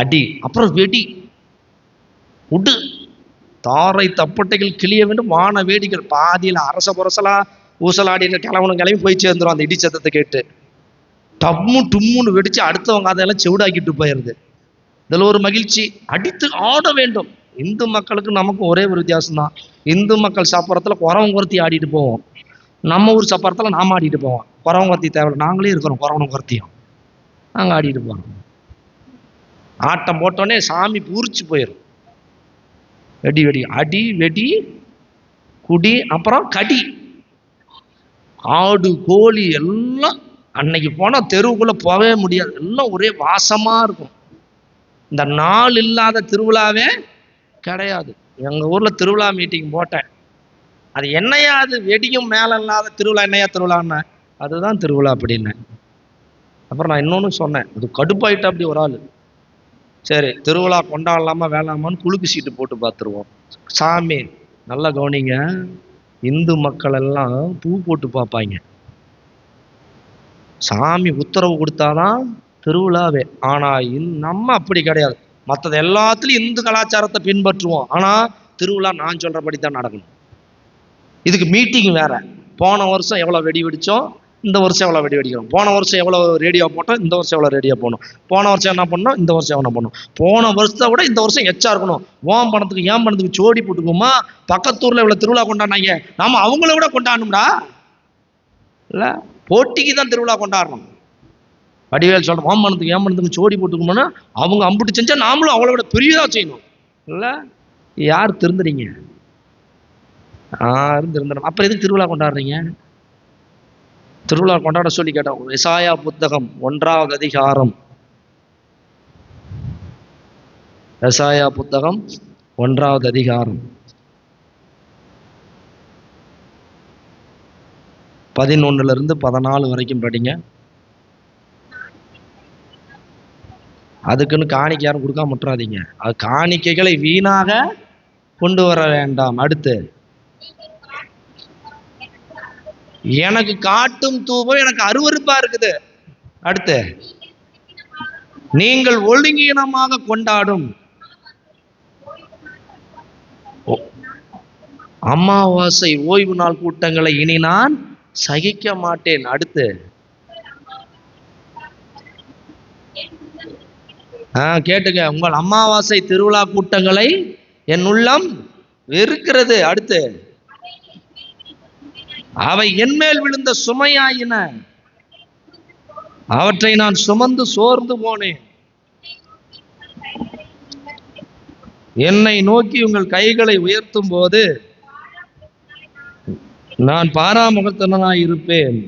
அடி, அப்புறம் வெடி, உடு, தாரை தப்பட்டைகள் கிளிய வேண்டும், வான வேடிகள். பாதியில் அரச புரசலா ஊசலாடின கிளம்பி போய் சேர்ந்துடும் அந்த இடி சத்தத்தை கேட்டு. டம்மு டும்முன்னு வெடிச்சு அடுத்தவங்க அதெல்லாம் செவிடாக்கிட்டு போயிருது. இதில் ஒரு மகிழ்ச்சி. அடித்து ஆட வேண்டும். இந்து மக்களுக்கு நமக்கு ஒரே ஒரு வித்தியாசம் தான். இந்து மக்கள் சாப்பிட்றதுல குறவன் குறத்தி ஆடிட்டு போவோம், நம்ம ஊர் சாப்பிட்றதுல நாம ஆடிட்டு போவோம். குறவன் குறத்தி தேவை, நாங்களே இருக்கிறோம் குறவனும் குறத்தியும், நாங்கள் ஆடிட்டு போகிறோம். ஆட்டம் போட்டோடனே சாமி பூரிச்சு போயிடும். வெடி வெடி, அடி வெடி, குடி, அப்புறம் கடி, ஆடு கோழி எல்லாம். அன்னைக்கு போனால் தெருவுக்குள்ளே போகவே முடியாது, எல்லாம் ஒரே வாசமாக இருக்கும். இந்த நாள் இல்லாத திருவிழாவே கிடையாது. எங்கள் ஊரில் திருவிழா மீட்டிங் போட்டேன். அது என்னையா அது வெடியும் மேலே இல்லாத திருவிழா, என்னையா திருவிழான்னு. அதுதான் திருவிழா அப்படின்னு. அப்புறம் நான் இன்னொன்று சொன்னேன், அது கடுப்பாயிட்டா அப்படி ஒரு ஆள். சரி திருவிழா கொண்டாடலாமா வேணாமான்னு குலுக்கு சீட்டு போட்டு பார்த்துருவோம். சாமி நல்லா கவனிங்க, இந்து மக்கள் எல்லாம் பூ போட்டு பார்ப்பாங்க. சாமி உத்தரவு கொடுத்தாதான் திருவிழாவே. ஆனா நம்ம அப்படி கிடையாது. மற்றது எல்லாத்துலயும் இந்து கலாச்சாரத்தை பின்பற்றுவோம், ஆனா திருவிழா நான் சொல்றபடி தான் நடக்கணும். இதுக்கு மீட்டிங் வேற. போன வருஷம் எவ்வளவு வெடி வெடிச்சோம், இந்த வருஷம் எவ்வளோ வெடி வெடிக்கிறோம். போன வருஷம் எவ்வளோ ரேடியோ போட்டோம், இந்த வருஷம் எவ்வளோ ரேடியோ போடணும். போன வருஷம் என்ன பண்ணோம், இந்த வருஷம் என்ன பண்ணணும். போன வருஷத்தை விட இந்த வருஷம் எச்சா இருக்கணும். ஓம் பணத்துக்கு ஏன் பணத்துக்கு சோடி போட்டுக்குமா. பக்கத்தூரில் இவ்வளோ திருவிழா கொண்டாடினாங்க, நாம அவங்கள விட கொண்டாடணும்டா. இல்லை, போட்டிக்கு தான் திருவிழா கொண்டாடணும். வடிவேல் சொல்கிறோம், ஓம் பணத்துக்கு ஏன் பணத்துக்கு சோடி போட்டுக்குமானா அவங்க அம்புட்டு செஞ்சா நாமளும் அவளை விட பெரியதாக செய்யணும். இல்லை, யார் திருந்துறீங்க? யாரும் திருந்தணும். அப்புறம் எதுக்கு திருவிழா கொண்டாடுறீங்க? திருவிழா கொண்டாட சொல்லி கேட்டோம். எசாயா புத்தகம் 1வது அதிகாரம், எசாயா புத்தகம் 1வது அதிகாரம் 11 - 14 வரைக்கும் படிங்க. அதுக்குன்னு காணிக்கை யாரும் கொடுக்காம விட்டுறாதீங்க. அது காணிக்கைகளை வீணாக கொண்டு வர வேண்டாம். அடுத்து, எனக்கு காட்டும் தூபம் எனக்கு அருவருப்பா இருக்குது. அடுத்து, நீங்கள் ஒழுங்கீனமாக கொண்டாடும் அமாவாசை ஓய்வு நாள் கூட்டங்களை இனி நான் சகிக்க மாட்டேன். அடுத்து, கேட்டுங்க, உங்கள் அமாவாசை திருவிழா கூட்டங்களை என் உள்ளம் வெறுக்கிறது. அடுத்து, அவை என்மேல் விழுந்த சுமையாயின, அவற்றை நான் சுமந்து சோர்ந்து போனேன். என்னை நோக்கி உங்கள் கைகளை உயர்த்தும் போது நான் பாராமுகத்தனாய் இருப்பேன்.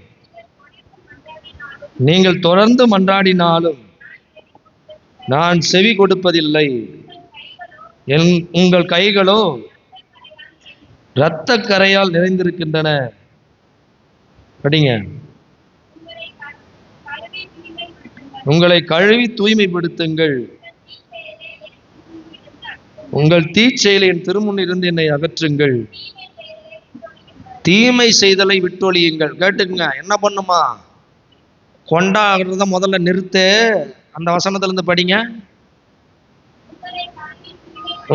நீங்கள் தொடர்ந்து மன்றாடினாலும் நான் செவி கொடுப்பதில்லை. உங்கள் கைகளோ இரத்த கரையால் நிறைந்திருக்கின்றன. படிங்க. உங்களை கழுவி தூய்மைப்படுத்துங்கள், உங்கள் தீச்செயலை என் திருமுன்னிருந்து என்னை அகற்றுங்கள், தீமை செய்தலை விட்டொழியுங்கள். கேட்டுக்குங்க, என்ன பண்ணுமா? கொண்டாடுறத முதல்ல நிறுத்து. அந்த வசனத்துல இருந்து படிங்க.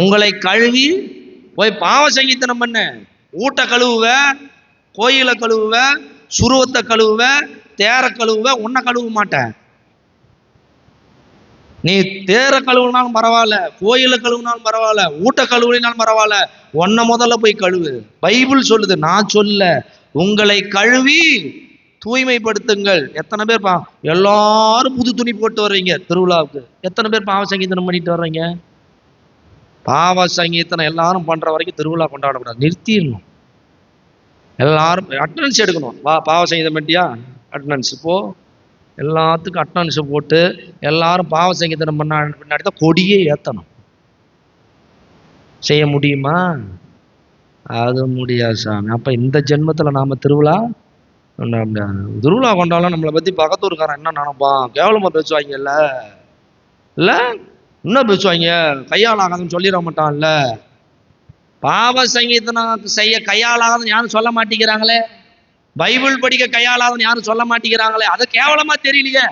உங்களை கழுவி போய் பாவ சங்கீதனம் பண்ண, ஊட்ட கழுவுவ, கோயில கழுவுவ, சுருவத்தை கழுவுவ, தேர கழுவுவ, உன்னை கழுவ மாட்டேன். நீ தேர கழுவுனாலும் பரவாயில்ல, கோயில கழுவுனாலும் பரவாயில்ல, ஊட்ட கழுவுனாலும் பரவாயில்ல, உன்னை முதல்ல போய் கழுவு. பைபிள் சொல்லுது, நான் சொல்ல. உங்களை கழுவி தூய்மைப்படுத்துங்கள். எத்தனை பேர் எல்லாரும் புது துணி போட்டு வர்றீங்க திருவிழாவுக்கு? எத்தனை பேர் பாவ சங்கீதனம் பண்ணிட்டு வர்றீங்க? பாவ சங்கீதனம் எல்லாரும் பண்ற வரைக்கும் திருவிழா கொண்டாடக்கூடாது, நிறுத்திடணும். எல்லாரும் அட்டனன்ஸ் எடுக்கணும். பாவ சங்கீதம் பண்ணிட்டியா, அட்டனன்ஸ் போ. எல்லாத்துக்கும் அட்டனன்ஸ் போட்டு எல்லாரும் பாவ சங்கீதனம் பின்னாடி தான் கொடியே ஏற்றணும். செய்ய முடியுமா? அது முடியாது சாமி. அப்ப இந்த ஜென்மத்தில் நாம திருவிழா திருவிழா கொண்டாலும் நம்மளை பத்தி பக்கத்தூருக்காரன் என்ன நினைப்பான், கேவலமா பேசுவாங்க இல்ல இல்ல என்ன பேசுவாங்க, கையால் ஆகாதுன்னு சொல்லிட மாட்டான்ல. பாவ சங்கீதம் செய்ய கையாளாதுன்னு யாரும் சொல்ல மாட்டேங்கிறாங்களே, பைபிள் படிக்க கையாளாதுன்னு யாரும் சொல்ல மாட்டேங்கிறாங்களே. அது கேவலமா தெரியலையே.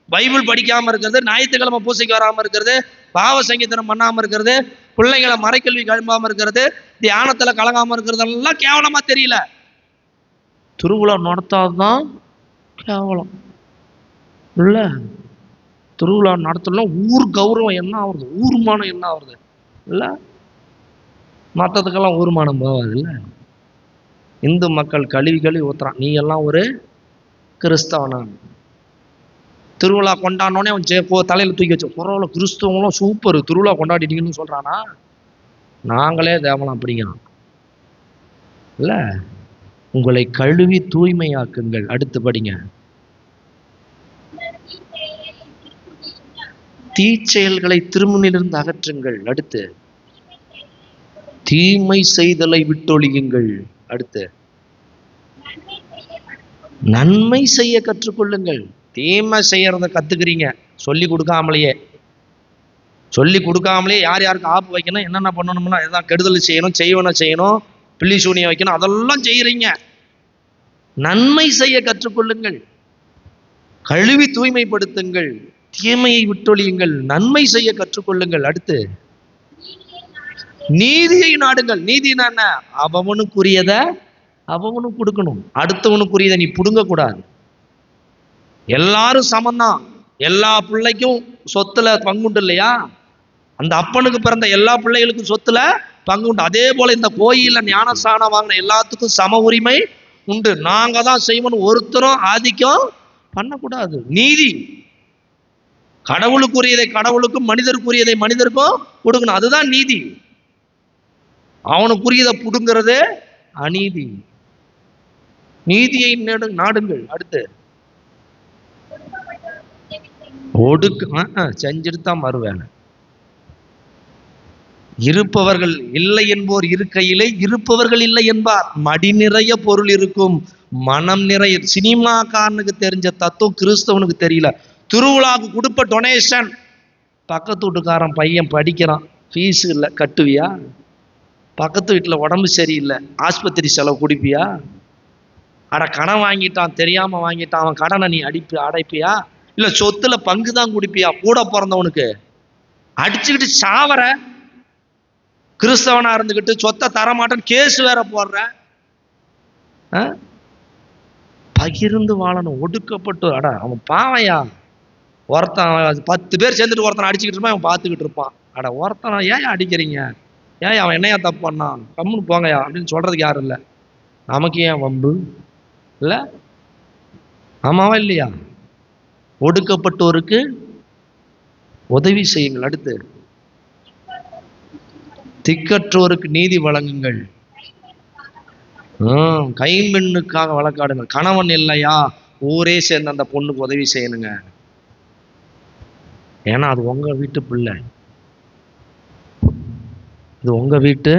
பைபிள் படிக்காம இருக்கிறது, ஞாயிற்றுக்கிழமை பூசைக்கு வராம இருக்கிறது, பாவ சங்கீதனம் பண்ணாம இருக்கிறது, பிள்ளைங்களை மறைக்கல்வி கழும்பாம இருக்கிறது, தியானத்துல கலங்காம இருக்கிறதெல்லாம் கேவலமா தெரியல. திருவிழா நடத்தாதான் கேவலம் இல்ல. திருவிழா நடத்தலாம் ஊர் கௌரவம் என்ன ஆகுறது, ஊர்மானம் என்ன ஆகுறது இல்ல. மற்றதுக்கெல்லாம் ஊர்மானம் போகாது இல்ல. இந்து மக்கள் கழுவி ஊத்துறான், நீ எல்லாம் ஒரு கிறிஸ்தவனான். திருவிழா கொண்டாடனோடனே அவன் தலையில தூக்கி வச்சு, பரவாயில்ல கிறிஸ்தவங்களும் சூப்பர் திருவிழா கொண்டாடிட்டீங்கன்னு சொல்றானா. நாங்களே தேவலாம் அப்படிங்கிறான் இல்ல. உங்களை கழுவி தூய்மையாக்குங்கள். அடுத்து படிங்க. தீச்செயல்களை திருமுனிலிருந்து அகற்றுங்கள். அடுத்து தீமை செய்தலை விட்டொழியுங்கள். அடுத்து நன்மை செய்ய கற்றுக்கொள்ளுங்கள். தீமை செய்யறத கத்துக்கிறீங்க சொல்லி கொடுக்காமலேயே. யார் யாருக்கு ஆப்பு வைக்கணும், என்னென்ன பண்ணணும்னா எதாவது கெடுதல் செய்யணும், செய்யணும், பில்லி சூனியம் வைக்கணும், அதெல்லாம் செய்யறீங்க. நன்மை செய்ய கற்றுக்கொள்ளுங்கள், கழுவி தூய்மைப்படுத்துங்கள், தீமையை விட்டொழியுங்கள், நன்மை செய்ய கற்றுக்கொள்ளுங்கள். அடுத்து நீதியை நாடுங்கள். நீதினா என்ன? அவனுக்குரியத அவனுக்கு கொடுக்கணும், அடுத்தவனுக்குரியதை நீ புடுங்க கூடாது. எல்லாரும் சமந்தான், எல்லா பிள்ளைக்கும் சொத்துல பங்குண்டு இல்லையா? அந்த அப்பனுக்கு பிறந்த எல்லா பிள்ளைகளுக்கும் சொத்துல பங்குண்டு. அதே போல இந்த கோயில்ல ஞானஸ்தானம் வாங்கின எல்லாத்துக்கும் சம உரிமை உண்டு. நாங்க தான் செய்வோம், ஒருத்தரும் ஆதிக்கம் பண்ணக்கூடாது. நீதி, கடவுளுக்குரியதை கடவுளுக்கும், மனிதருக்குரியதை மனிதருக்கும் கொடுக்கணும், அதுதான் நீதி. அவனுக்குரியதை புடுங்கிறது அநீதி. நீதியை நாடுங்கள். அடுத்து செஞ்சுட்டு தான் வருவேன். இருப்பவர்கள் இல்லை என்போர் இருக்கையிலே இருப்பவர்கள் இல்லை என்பார். மடி நிறைய பொருள் இருக்கும், மனம் நிறைய. சினிமாக்காரனுக்கு தெரிஞ்ச தத்துவம் கிறிஸ்தவனுக்கு தெரியல. திருவிழாவுக்கு கொடுப்ப டொனேஷன், பக்கத்து வீட்டுக்காரன் பையன் படிக்கிறான், ஃபீஸ் இல்லை, கட்டுவியா? பக்கத்து வீட்டில் உடம்பு சரியில்லை, ஆஸ்பத்திரி செலவு குடிப்பியா? கடன் வாங்கிட்டான், தெரியாம வாங்கிட்டான், அவன் கடனை நீ அடைப்பியா? இல்ல சொத்துல பங்கு தான் குடிப்பியா? கூட பிறந்தவனுக்கு அடிச்சுக்கிட்டு சாவற, கிறிஸ்தவனா இருந்துகிட்டு சொத்தை தரமாட்டேன்னு கேஸ் வேற போடுற. பகிர்ந்து வாழணும், ஒடுக்கப்பட்டு. அவன் பாவையா, ஒருத்தன் 10 பேர் சேர்ந்துட்டு ஒருத்தனை அடிச்சுக்கிட்டு இருப்பான், அவன் பார்த்துக்கிட்டு இருப்பான். ஒருத்தனை ஏன் அடிக்கிறீங்க, ஏன் அவன் என்னையா தப்பு பண்ணான், கம்முன்னு போங்கயா அப்படின்னு சொல்றதுக்கு யாரும் இல்லை. நமக்கு ஏன் வம்பு இல்ல? ஆமாவா இல்லையா? ஒடுக்கப்பட்டோருக்கு உதவி செய்யுங்கள். அடுத்து திக்கற்றோருக்கு நீதி வழங்குங்கள். கைம்பெண்ணுக்காக வழக்காடுங்கள். கணவன் இல்லையா, ஊரே சேர்ந்து அந்த பொண்ணுக்கு உதவி செய்யணுங்க. ஏன்னா அது உங்க வீட்டு பிள்ளை, இது உங்க வீட்டு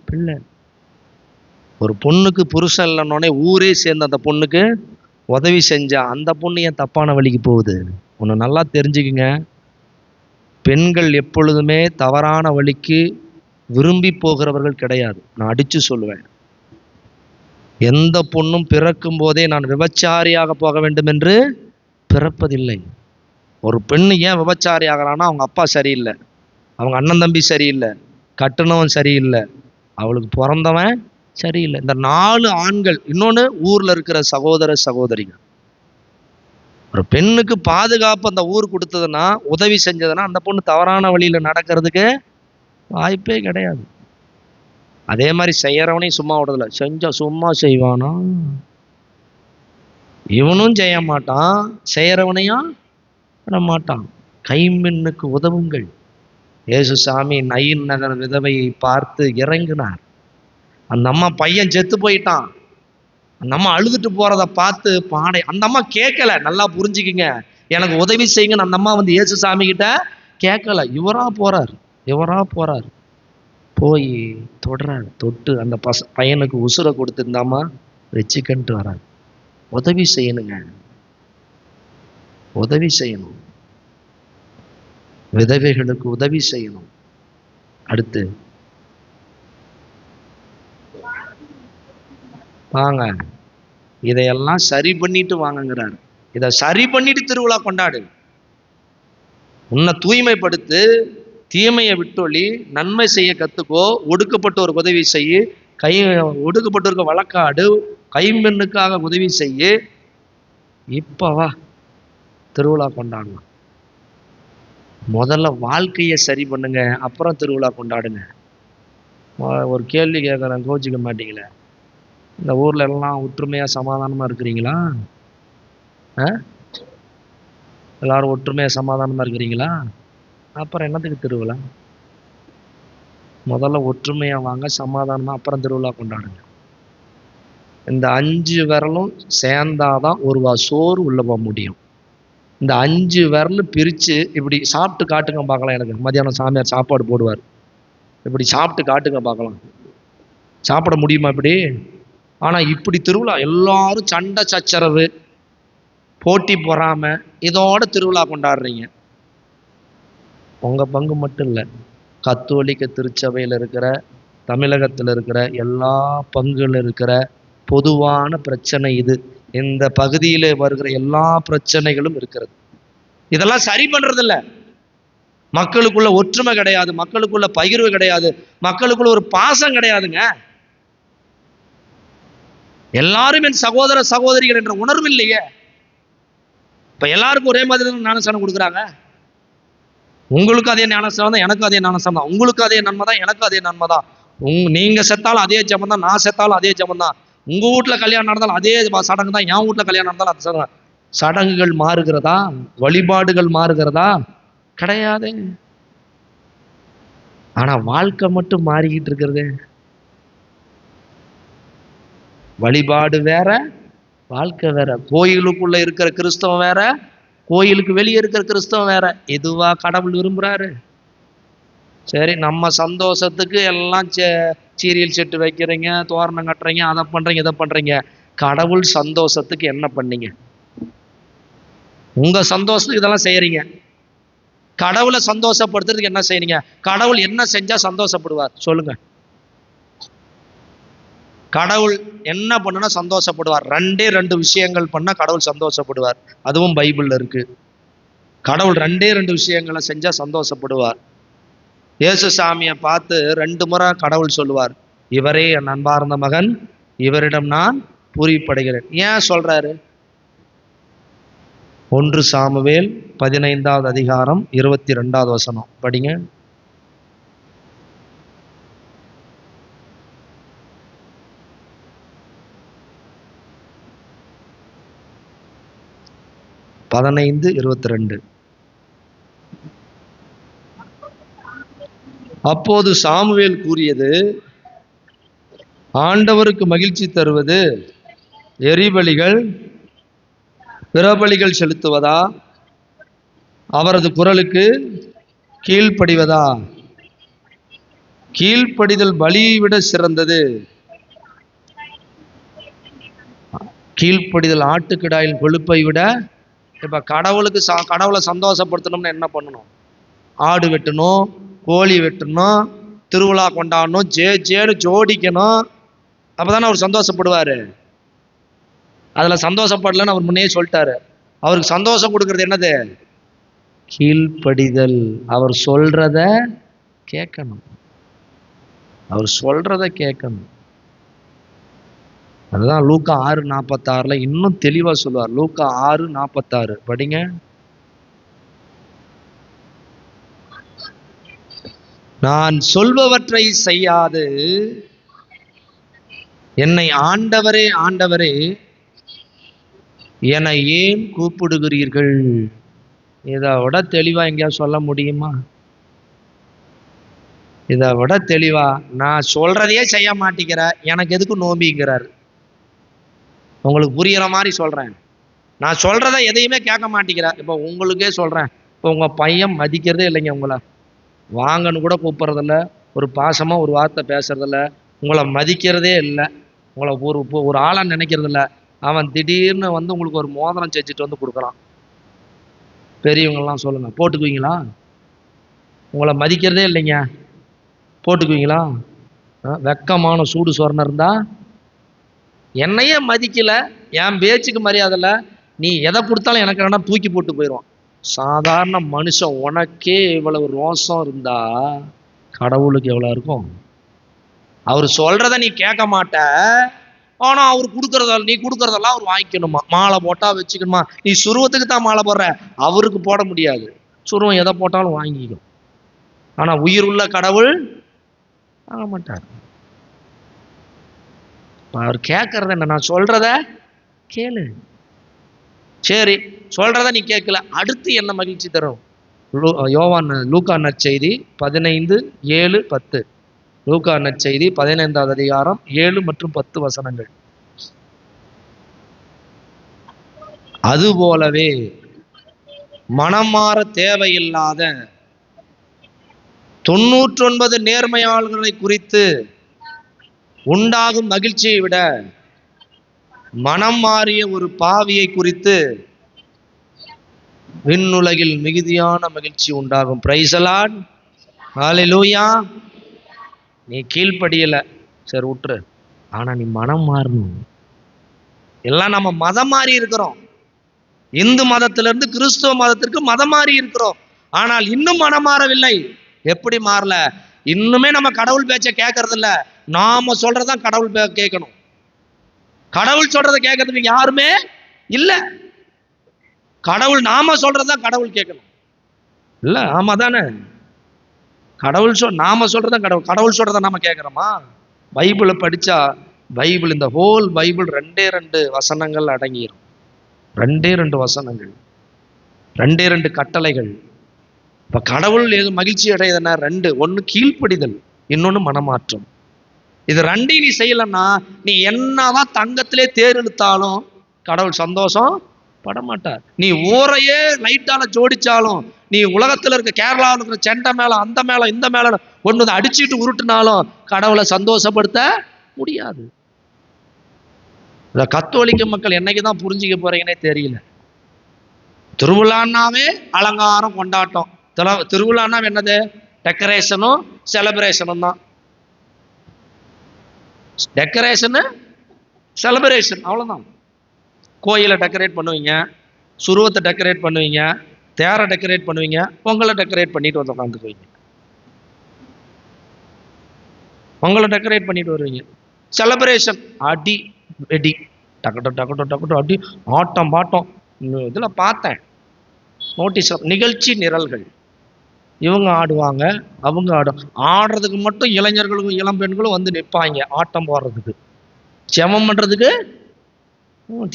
பிள்ளை. ஒரு பொண்ணுக்கு புருஷன் இல்லைன்னொடனே ஊரே சேர்ந்து அந்த பொண்ணுக்கு உதவி செஞ்சா அந்த பொண்ணு ஏன் தப்பான வழிக்கு போகுது? ஒன்று நல்லா தெரிஞ்சுக்குங்க, பெண்கள் எப்பொழுதுமே தவறான வழிக்கு விரும்பி போகிறவர்கள் கிடையாது. நான் அடிச்சு சொல்லுவேன், எந்த பொண்ணும் பிறக்கும் போதே நான் விபச்சாரியாக போக வேண்டும் என்று பிறப்பதில்லை. ஒரு பெண்ணு ஏன் விபச்சாரி ஆகிறான்னா, அவங்க அப்பா சரியில்லை, அவங்க அண்ணன் தம்பி சரியில்லை, கட்டுனவன் சரியில்லை, அவளுக்கு பிறந்தவன் சரியில்லை. இந்த 4 ஆண்கள், இன்னொன்று ஊர்ல இருக்கிற சகோதர சகோதரிகள். ஒரு பெண்ணுக்கு பாதுகாப்பு அந்த ஊர் கொடுத்ததுன்னா, உதவி செஞ்சதுன்னா, அந்த பொண்ணு தவறான வழியில நடக்கிறதுக்கு வாய்ப்பே கிடையாது. அதே மாதிரி செய்யறவனையும் சும்மா விடுறதில்ல. செஞ்சா சும்மா செய்வானா? இவனும் செய்ய மாட்டான், செய்யறவனையும் விட மாட்டான். கைம்பெண்ணுக்கு உதவுங்கள். இயேசு சாமி நயின் நகர் விதவையை பார்த்து இறங்கினார். அந்த அம்மா பையன் செத்து போயிட்டான், அந்த அம்மா அழுதுட்டு போறத பார்த்து பாடை. அந்த அம்மா கேட்கல, நல்லா புரிஞ்சுக்கிங்க, எனக்கு உதவி செய்யுங்க. அந்த அம்மா வந்து இயேசு சாமி கிட்ட கேட்கல, இவரா போறார், போய் தொடுறாரு. தொட்டு அந்த பையனுக்கு உசுரை கொடுத்து இந்த அம்மா வச்சுக்கன்ட்டு வராரு. உதவி செய்யணுங்க, உதவி செய்யணும், விதவைகளுக்கு உதவி செய்யணும். அடுத்து வாங்க, இதையெல்லாம் சரி பண்ணிட்டு வாங்கங்கிறார். இதை சரி பண்ணிட்டு திருவிழா கொண்டாடு. உன்னை தூய்மைப்படுத்து, தீமையை விட்டொழி, நன்மை செய்ய கத்துக்கோ, ஒடுக்கப்பட்டோருக்கு உதவி செய்ய, ஒடுக்கப்பட்டோருக்கு வழக்காடு, கைம்பெண்ணுக்காக உதவி செய்ய. இப்ப வா திருவிழா கொண்டாடலாம். முதல்ல வாழ்க்கையை சரி பண்ணுங்க, அப்புறம் திருவிழா கொண்டாடுங்க. ஒரு கேள்வி கேட்குறேன், கோச்சிக்க மாட்டீங்களே. இந்த ஊர்ல எல்லாம் ஒற்றுமையா சமாதானமா இருக்கிறீங்களா? எல்லாரும் ஒற்றுமையா சமாதானமா இருக்கிறீங்களா? அப்புறம் என்னத்துக்கு திருவிழா? முதல்ல ஒற்றுமையா வாங்க, சமாதானமா, அப்புறம் திருவிழா கொண்டாடுங்க. இந்த 5 விரலும் சேர்ந்தாதான் ஒரு வா சோறு உள்ள போக முடியும். இந்த 5 விரல் பிரிச்சு இப்படி சாப்பிட்டு காட்டுங்க பார்க்கலாம். எனக்கு மதியானம் சாமியார் சாப்பாடு போடுவார், இப்படி சாப்பிட்டு காட்டுங்க பார்க்கலாம். சாப்பிட முடியுமா இப்படி? ஆனா இப்படி திருவிழா எல்லாரும் சண்டை சச்சரவு போட்டி பொறாம இதோட திருவிழா கொண்டாடுறீங்க. உங்க பங்கு மட்டும் இல்லை, கத்தோலிக்க திருச்சபையில் இருக்கிற, தமிழகத்தில் இருக்கிற எல்லா பங்குல இருக்கிற பொதுவான பிரச்சனை இது. இந்த பகுதியில வருகிற எல்லா பிரச்சனைகளும் இருக்கிறது. இதெல்லாம் சரி பண்றது இல்ல. மக்களுக்குள்ள ஒற்றுமை கிடையாது, மக்களுக்குள்ள பகிர்வு கிடையாது, மக்களுக்குள்ள ஒரு பாசம் கிடையாதுங்க. எல்லாரும் என் சகோதர சகோதரிகள் என்ற உணர்வு இல்லையே. இப்ப எல்லாருக்கும் ஒரே மாதிரி ஞானஸ்தானம் கொடுக்குறாங்க. உங்களுக்கு அதே ஞானஸ்தானம் தான், எனக்கும் அதே ஞானஸ்தானம் தான். உங்களுக்கு அதே நன்மை தான், எனக்கும் அதே நன்மை தான். நீங்க செத்தாலும் அதே ஜெபம் தான், நான் செத்தாலும் அதே ஜெபம் தான். உங்க வீட்டுல கல்யாணம் நடந்தாலும் அதே சடங்கு தான், என் வீட்டுல கல்யாணம் நடந்தாலும் அது சடங்கு. சடங்குகள் மாறுகிறதா? வழிபாடுகள் மாறுகிறதா? கிடையாது. ஆனா வாழ்க்கை மட்டும் மாறிக்கிட்டு இருக்கிறது. வழிபாடு வேற, வாழ்க்கை வேற. கோயிலுக்குள்ள இருக்கிற கிறிஸ்தவம் வேற, கோயிலுக்கு வெளியே இருக்கிற கிறிஸ்தவம் வேற. எதுவா கடவுள் விரும்புறாரு? சரி, நம்ம சந்தோஷத்துக்கு எல்லாம் சீரியல் செட்டு வைக்கிறீங்க, தோரணம் கட்டுறீங்க, அதை பண்றீங்க, இதை பண்றீங்க. கடவுள் சந்தோஷத்துக்கு என்ன பண்ணீங்க? உங்க சந்தோஷத்துக்கு இதெல்லாம் செய்யறீங்க. கடவுளை சந்தோஷப்படுத்துறதுக்கு என்ன செய்யறீங்க? கடவுள் என்ன செஞ்சா சந்தோஷப்படுவார் சொல்லுங்க? கடவுள் என்ன பண்ணுனா சந்தோஷப்படுவார்? 2 விஷயங்கள் பண்ணா கடவுள் சந்தோஷப்படுவார். அதுவும் பைபிள்ல இருக்கு. கடவுள் 2 விஷயங்களை செஞ்சா சந்தோஷப்படுவார். இயேசு சாமியை பார்த்து 2 முறை கடவுள் சொல்லுவார், இவரே என் அன்பார்ந்த மகன், இவரிடம் நான் பூரிப்படைகிறேன். ஏன் சொல்றாரு? 1 சாமுவேல் 15வது அதிகாரம் 22வது வசனம் படிங்க. பதினைந்து 22. அப்போது சாமுவேல் கூறியது, ஆண்டவருக்கு மகிழ்ச்சி தருவது எரிபலிகள் பிறபலிகள் செலுத்துவதா, அவரது குரலுக்கு கீழ்ப்படிவதா? கீழ்ப்படிதல் பலியை விட சிறந்தது. கீழ்ப்படிதல் ஆட்டுக்கிடாயின் கொழுப்பை விட. இப்ப கடவுளுக்கு கடவுளை சந்தோஷப்படுத்தணும்னு என்ன பண்ணணும்? ஆடு வெட்டணும், கோழி வெட்டணும், திருவிழா கொண்டாடணும், ஜேன்னு ஜோடிக்கணும். அப்பதானே அவர் சந்தோஷப்படுவாரு. அதுல சந்தோஷப்படலன்னு அவர் முன்னே சொல்லிட்டாரு. அவருக்கு சந்தோஷம் கொடுக்கறது என்னது? கீழ்ப்படிதல். அவர் சொல்றத கேட்கணும், அவர் சொல்றத கேட்கணும். அதுதான் லூக்கா 6:46 இன்னும் தெளிவா சொல்லுவார். லூக்கா 6:46 படிங்க. நான் சொல்பவற்றை செய்யாது என்னை ஆண்டவரே ஆண்டவரே என ஏன் கூப்பிடுகிறீர்கள்? இதை விட தெளிவா எங்கேயா சொல்ல முடியுமா? இதை விட தெளிவா, நான் சொல்றதையே செய்ய மாட்டேங்கிற, எனக்கு எதுக்கு நோம்பிங்கிறார். உங்களுக்கு புரியுற மாதிரி சொல்றேன். நான் சொல்றத எதையுமே கேட்க மாட்டேங்கிற. இப்போ உங்களுக்கே சொல்றேன், இப்போ உங்க பையன் மதிக்கிறதே இல்லைங்க. உங்களை வாங்கன்னு கூட கூப்பிட்றதில்ல, ஒரு பாசமா ஒரு வார்த்தை பேசுறதில்ல, உங்களை மதிக்கிறதே இல்லை, உங்களை ஒரு ஆளா நினைக்கிறதில்ல. அவன் திடீர்னு வந்து உங்களுக்கு ஒரு மோதிரம் செஞ்சுட்டு வந்து கொடுக்குறான். பெரியவங்கெல்லாம் சொல்லுங்க, போட்டுக்குவீங்களா? உங்களை மதிக்கிறதே இல்லைங்க, போட்டுக்குவீங்களா? வெக்கமான சூடு சொரணம் இருந்தா, என்னையே மதிக்கல, என் பேச்சுக்கு மரியாதை இல்லை, நீ எதை கொடுத்தாலும் எனக்கு வேணா தூக்கி போட்டு போயிடுவான். சாதாரண மனுஷன் உனக்கே இவ்வளவு ரோசம் இருந்தா கடவுளுக்கு எவ்வளவு இருக்கும்? அவர் சொல்றத நீ கேட்க மாட்ட, ஆனா அவர் கொடுக்கறதால நீ கொடுக்கறதெல்லாம் அவர் வாங்கிக்கணுமா, மாலை போட்டா வச்சுக்கணுமா. நீ சுருவத்துக்கு தான் மாலை போடுற, அவருக்கு போட முடியாது. சுருவம் எதை போட்டாலும் வாங்கிக்கும். ஆனா உயிர் உள்ள கடவுள் வாங்க மாட்டார். அவர் கேட்கறது என்ன? நான் சொல்றத கேளு. சரி, சொல்றத நீ கேட்கல, அடுத்து என்ன மகிழ்ச்சி தரும்? லூக்கா நற்செய்தி 15:7-10. லூக்கா நற்செய்தி 15வது அதிகாரம் 7 மற்றும் 10 வசனங்கள். அதுபோலவே மனம் மாற தேவையில்லாத 99 நேர்மையாளர்களை குறித்து உண்டாகும் மகிழ்ச்சியை விட மனம் மாறிய ஒரு பாவியை குறித்து விண்ணுலகில் மிகுதியான மகிழ்ச்சி உண்டாகும். பிரைஸ் தி லார்ட், ஹல்லேலூயா. நீ கீழ்ப்படியல, சரி விட்டுரு, ஆனா நீ மனம் மாறணும். எல்லாம் நம்ம மதம் மாறி இருக்கிறோம், இந்து மதத்திலிருந்து கிறிஸ்துவ மதத்திற்கு மதம் மாறி இருக்கிறோம், ஆனால் இன்னும் மனம் மாறவில்லை. எப்படி மாறல? இன்னுமே நம்ம கடவுள் பேச்ச கேட்கறது இல்ல, நாம சொல்றதான் கடவுள் கேட்கணும். கடவுள் சொல்றதை கேட்கறதுக்கு யாருமே இல்ல. கடவுள் நாம சொல்றதான் கடவுள் கேட்கணும் இல்ல? ஆமா தானே? கடவுள் நாம சொல்றதான் கடவுள் சொல்றதை நாம கேட்கிறோமா? பைபிளை படிச்சா, பைபிள், இந்த ஹோல் பைபிள் 2 வசனங்கள் அடங்கிடும். 2 வசனங்கள், 2 கட்டளைகள். இப்ப கடவுள் மகிழ்ச்சி அடையதுன்னா 2, ஒன்னு கீழ்ப்படிதல், இன்னொன்னு மனமாற்றம். இது 2 நீ செய்யலன்னா, நீ என்னதான் தங்கத்திலே தேர் இழுத்தாலும் கடவுள் சந்தோஷம் படமாட்டார். நீ ஊரையே லைட்டால ஜோடிச்சாலும், நீ உலகத்துல இருக்க கேரளாவில் இருக்கிற செண்டை மேல, அந்த மேல, இந்த மேல ஒன்று அடிச்சுட்டு உருட்டுனாலும் கடவுளை சந்தோஷப்படுத்த முடியாது. இந்த கத்தோலிக்க மக்கள் என்னைக்குதான் புரிஞ்சுக்க போறீங்கன்னே தெரியல. திருவிழான்னாவே அலங்காரம், கொண்டாட்டம். திருவிழான்னா என்னது? டெக்கரேஷனும் செலிப்ரேஷனும் தான். டெக்கரேஷனு, செலிப்ரேஷன், அவ்வளவுதான். கோயிலை டெக்கரேட் பண்ணுவீங்க, சுருவத்தை டெக்கரேட் பண்ணுவீங்க, தேரை டெக்கரேட் பண்ணுவீங்க, பொங்கலை டெக்கரேட் பண்ணிட்டு வந்து உட்காந்துக்குவீங்க. பொங்கலை டெக்கரேட் பண்ணிட்டு வருவீங்க. செலிப்ரேஷன், அடி வெடி, டக்கட்டும் டக்கட்டும் டக்கட்டும் அடி, ஆட்டம் பாட்டம். இதில் பார்த்தேன் நோட்டீஸ், நிகழ்ச்சி நிரல்கள். இவங்க ஆடுவாங்க, அவங்க ஆடுறதுக்கு மட்டும் இளைஞர்களும் இளம் பெண்களும் வந்து நிற்பாங்க, ஆட்டம் போடுறதுக்கு, ஜெபம் பண்றதுக்கு,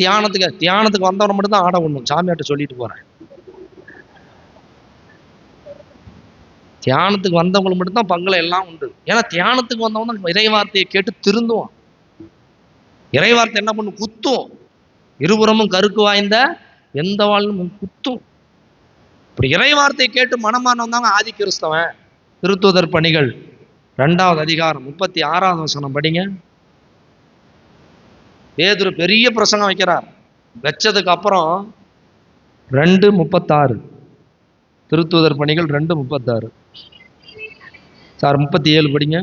தியானத்துக்கு வந்தவன மட்டும் தான் ஆட ஒண்ணும். சாமியாட்ட சொல்லிட்டு போறேன், தியானத்துக்கு வந்தவங்களுக்கு மட்டும்தான் பங்குல எல்லாம் உண்டு. ஏன்னா தியானத்துக்கு வந்தவங்க இறை வார்த்தையை கேட்டு திருந்துவான். இறை வார்த்தை என்ன பண்ணும்? குத்தும். இருபுறமும் கருக்கு வாய்ந்த எந்த வாழ்வும் குத்தும். இப்படி இறை வார்த்தையை கேட்டு மனமானவன் தாங்க ஆதி கிறிஸ்தவன். திருத்தூதர் பணிகள் 2வது அதிகாரம் 36வது வசனம் படிங்க. பேதுரு பெரிய பிரசங்கம் வைக்கிறார். வச்சதுக்கு அப்புறம் 2:36, திருத்தூதர் பணிகள் 2:36. சார் 37 படிங்க.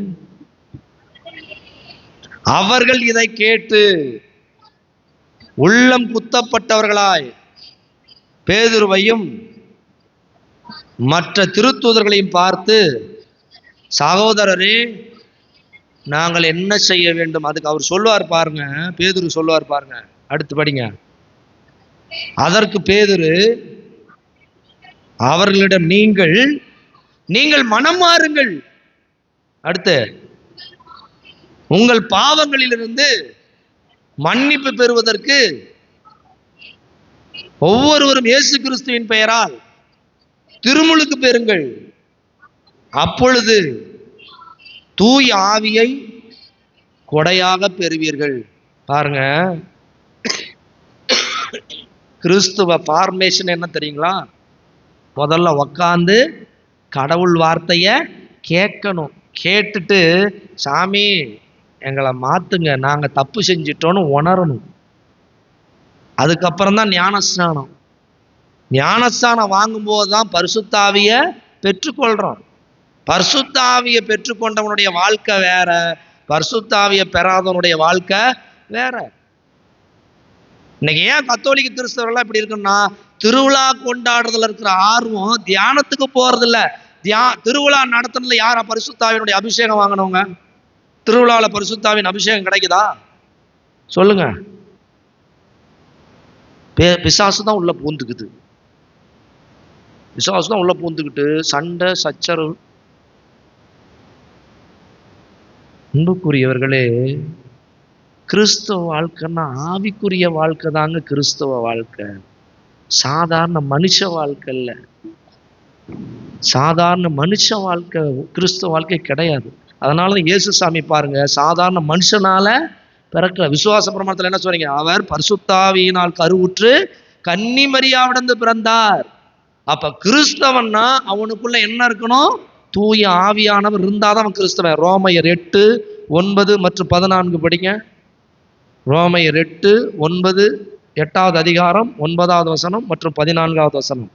அவர்கள் இதை கேட்டு உள்ளம் குத்தப்பட்டவர்களாய் பேதுருவையும் மற்ற திருத்தூதர்களையும் பார்த்து, சகோதரரே, நாங்கள் என்ன செய்ய வேண்டும்? அதுக்கு அவர் சொல்லுவார் பாருங்க, பேதுரு சொல்லுவார் பாருங்க. அடுத்து படிங்க. அதற்கு பேதுரு அவர்களிடம், நீங்கள் மனம் மாறுங்கள். அடுத்து, உங்கள் பாவங்களிலிருந்து மன்னிப்பு பெறுவதற்கு ஒவ்வொருவரும் இயேசு கிறிஸ்துவின் பெயரால் திருமுழுக்கு பெறுங்கள். அப்பொழுது தூய ஆவியை கொடையாக பெறுவீர்கள். பாருங்க, கிறிஸ்துவ ஃபார்மேஷன் என்ன தெரியுங்களா? முதல்ல உக்காந்து கடவுள் வார்த்தைய கேட்கணும். கேட்டுட்டு, சாமி எங்களை மாத்துங்க, நாங்க தப்பு செஞ்சிட்டோன்னு உணரணும். அதுக்கப்புறம் தான் ஞானஸ்நானம். ஞானஸ்நானம் வாங்கும்போது தான் பரிசுத்தாவிய பெற்றுக்கொள்றோம். பரிசுத்தாவிய பெற்றுக்கொண்டவனுடைய வாழ்க்கை வேற, பரிசுத்தாவிய பெறாதவனுடைய வாழ்க்கை வேற. இன்னைக்கு ஏன் கத்தோலிக்க கிறிஸ்தவர்கள்லாம் இப்படி இருக்குன்னா, திருவிழா கொண்டாடுறதுல இருக்கிற ஆர்வம் தியானத்துக்கு போறது இல்ல. திருவிழா நடத்துறதுல யாரா பரிசுத்தாவினுடைய அபிஷேகம் வாங்கினவங்க? திருவிழாவில் பரிசுத்தாவின் அபிஷேகம் கிடைக்குதா சொல்லுங்க? பிசாசு தான் உள்ள பூந்துக்குது. பிசாசு தான் உள்ள பூந்துக்கிட்டு சண்டை சச்சரவு. அன்புக்குரியவர்களே, கிறிஸ்தவ வாழ்க்கைன்னா ஆவிக்குரிய வாழ்க்கை தாங்க கிறிஸ்தவ வாழ்க்கை. சாதாரண மனுஷ வாழ்க்கை இல்லை. சாதாரண மனுஷ வாழ்க்கை கிறிஸ்தவ வாழ்க்கை கிடையாது. அதனாலதான் இயேசு சாமி பாருங்க, சாதாரண மனுஷனால பிறக்க. விசுவாச பிரமாணத்துல என்ன சொல்றீங்க? அவர் பரிசுத்தாவியினால் கருவுற்று கன்னி மரியாவிடந்து பிறந்தார். அப்ப கிறிஸ்தவன்னா அவனுக்குள்ள என்ன இருக்கணும்? தூய ஆவியானவர் இருந்தாதான் அவன் கிறிஸ்தவன். ரோமையர் 8:9 மற்றும் 14 படிங்க. ரோமையர் 8:9, 8வது அதிகாரம் 9வது வசனம் மற்றும் 14வது வசனம்.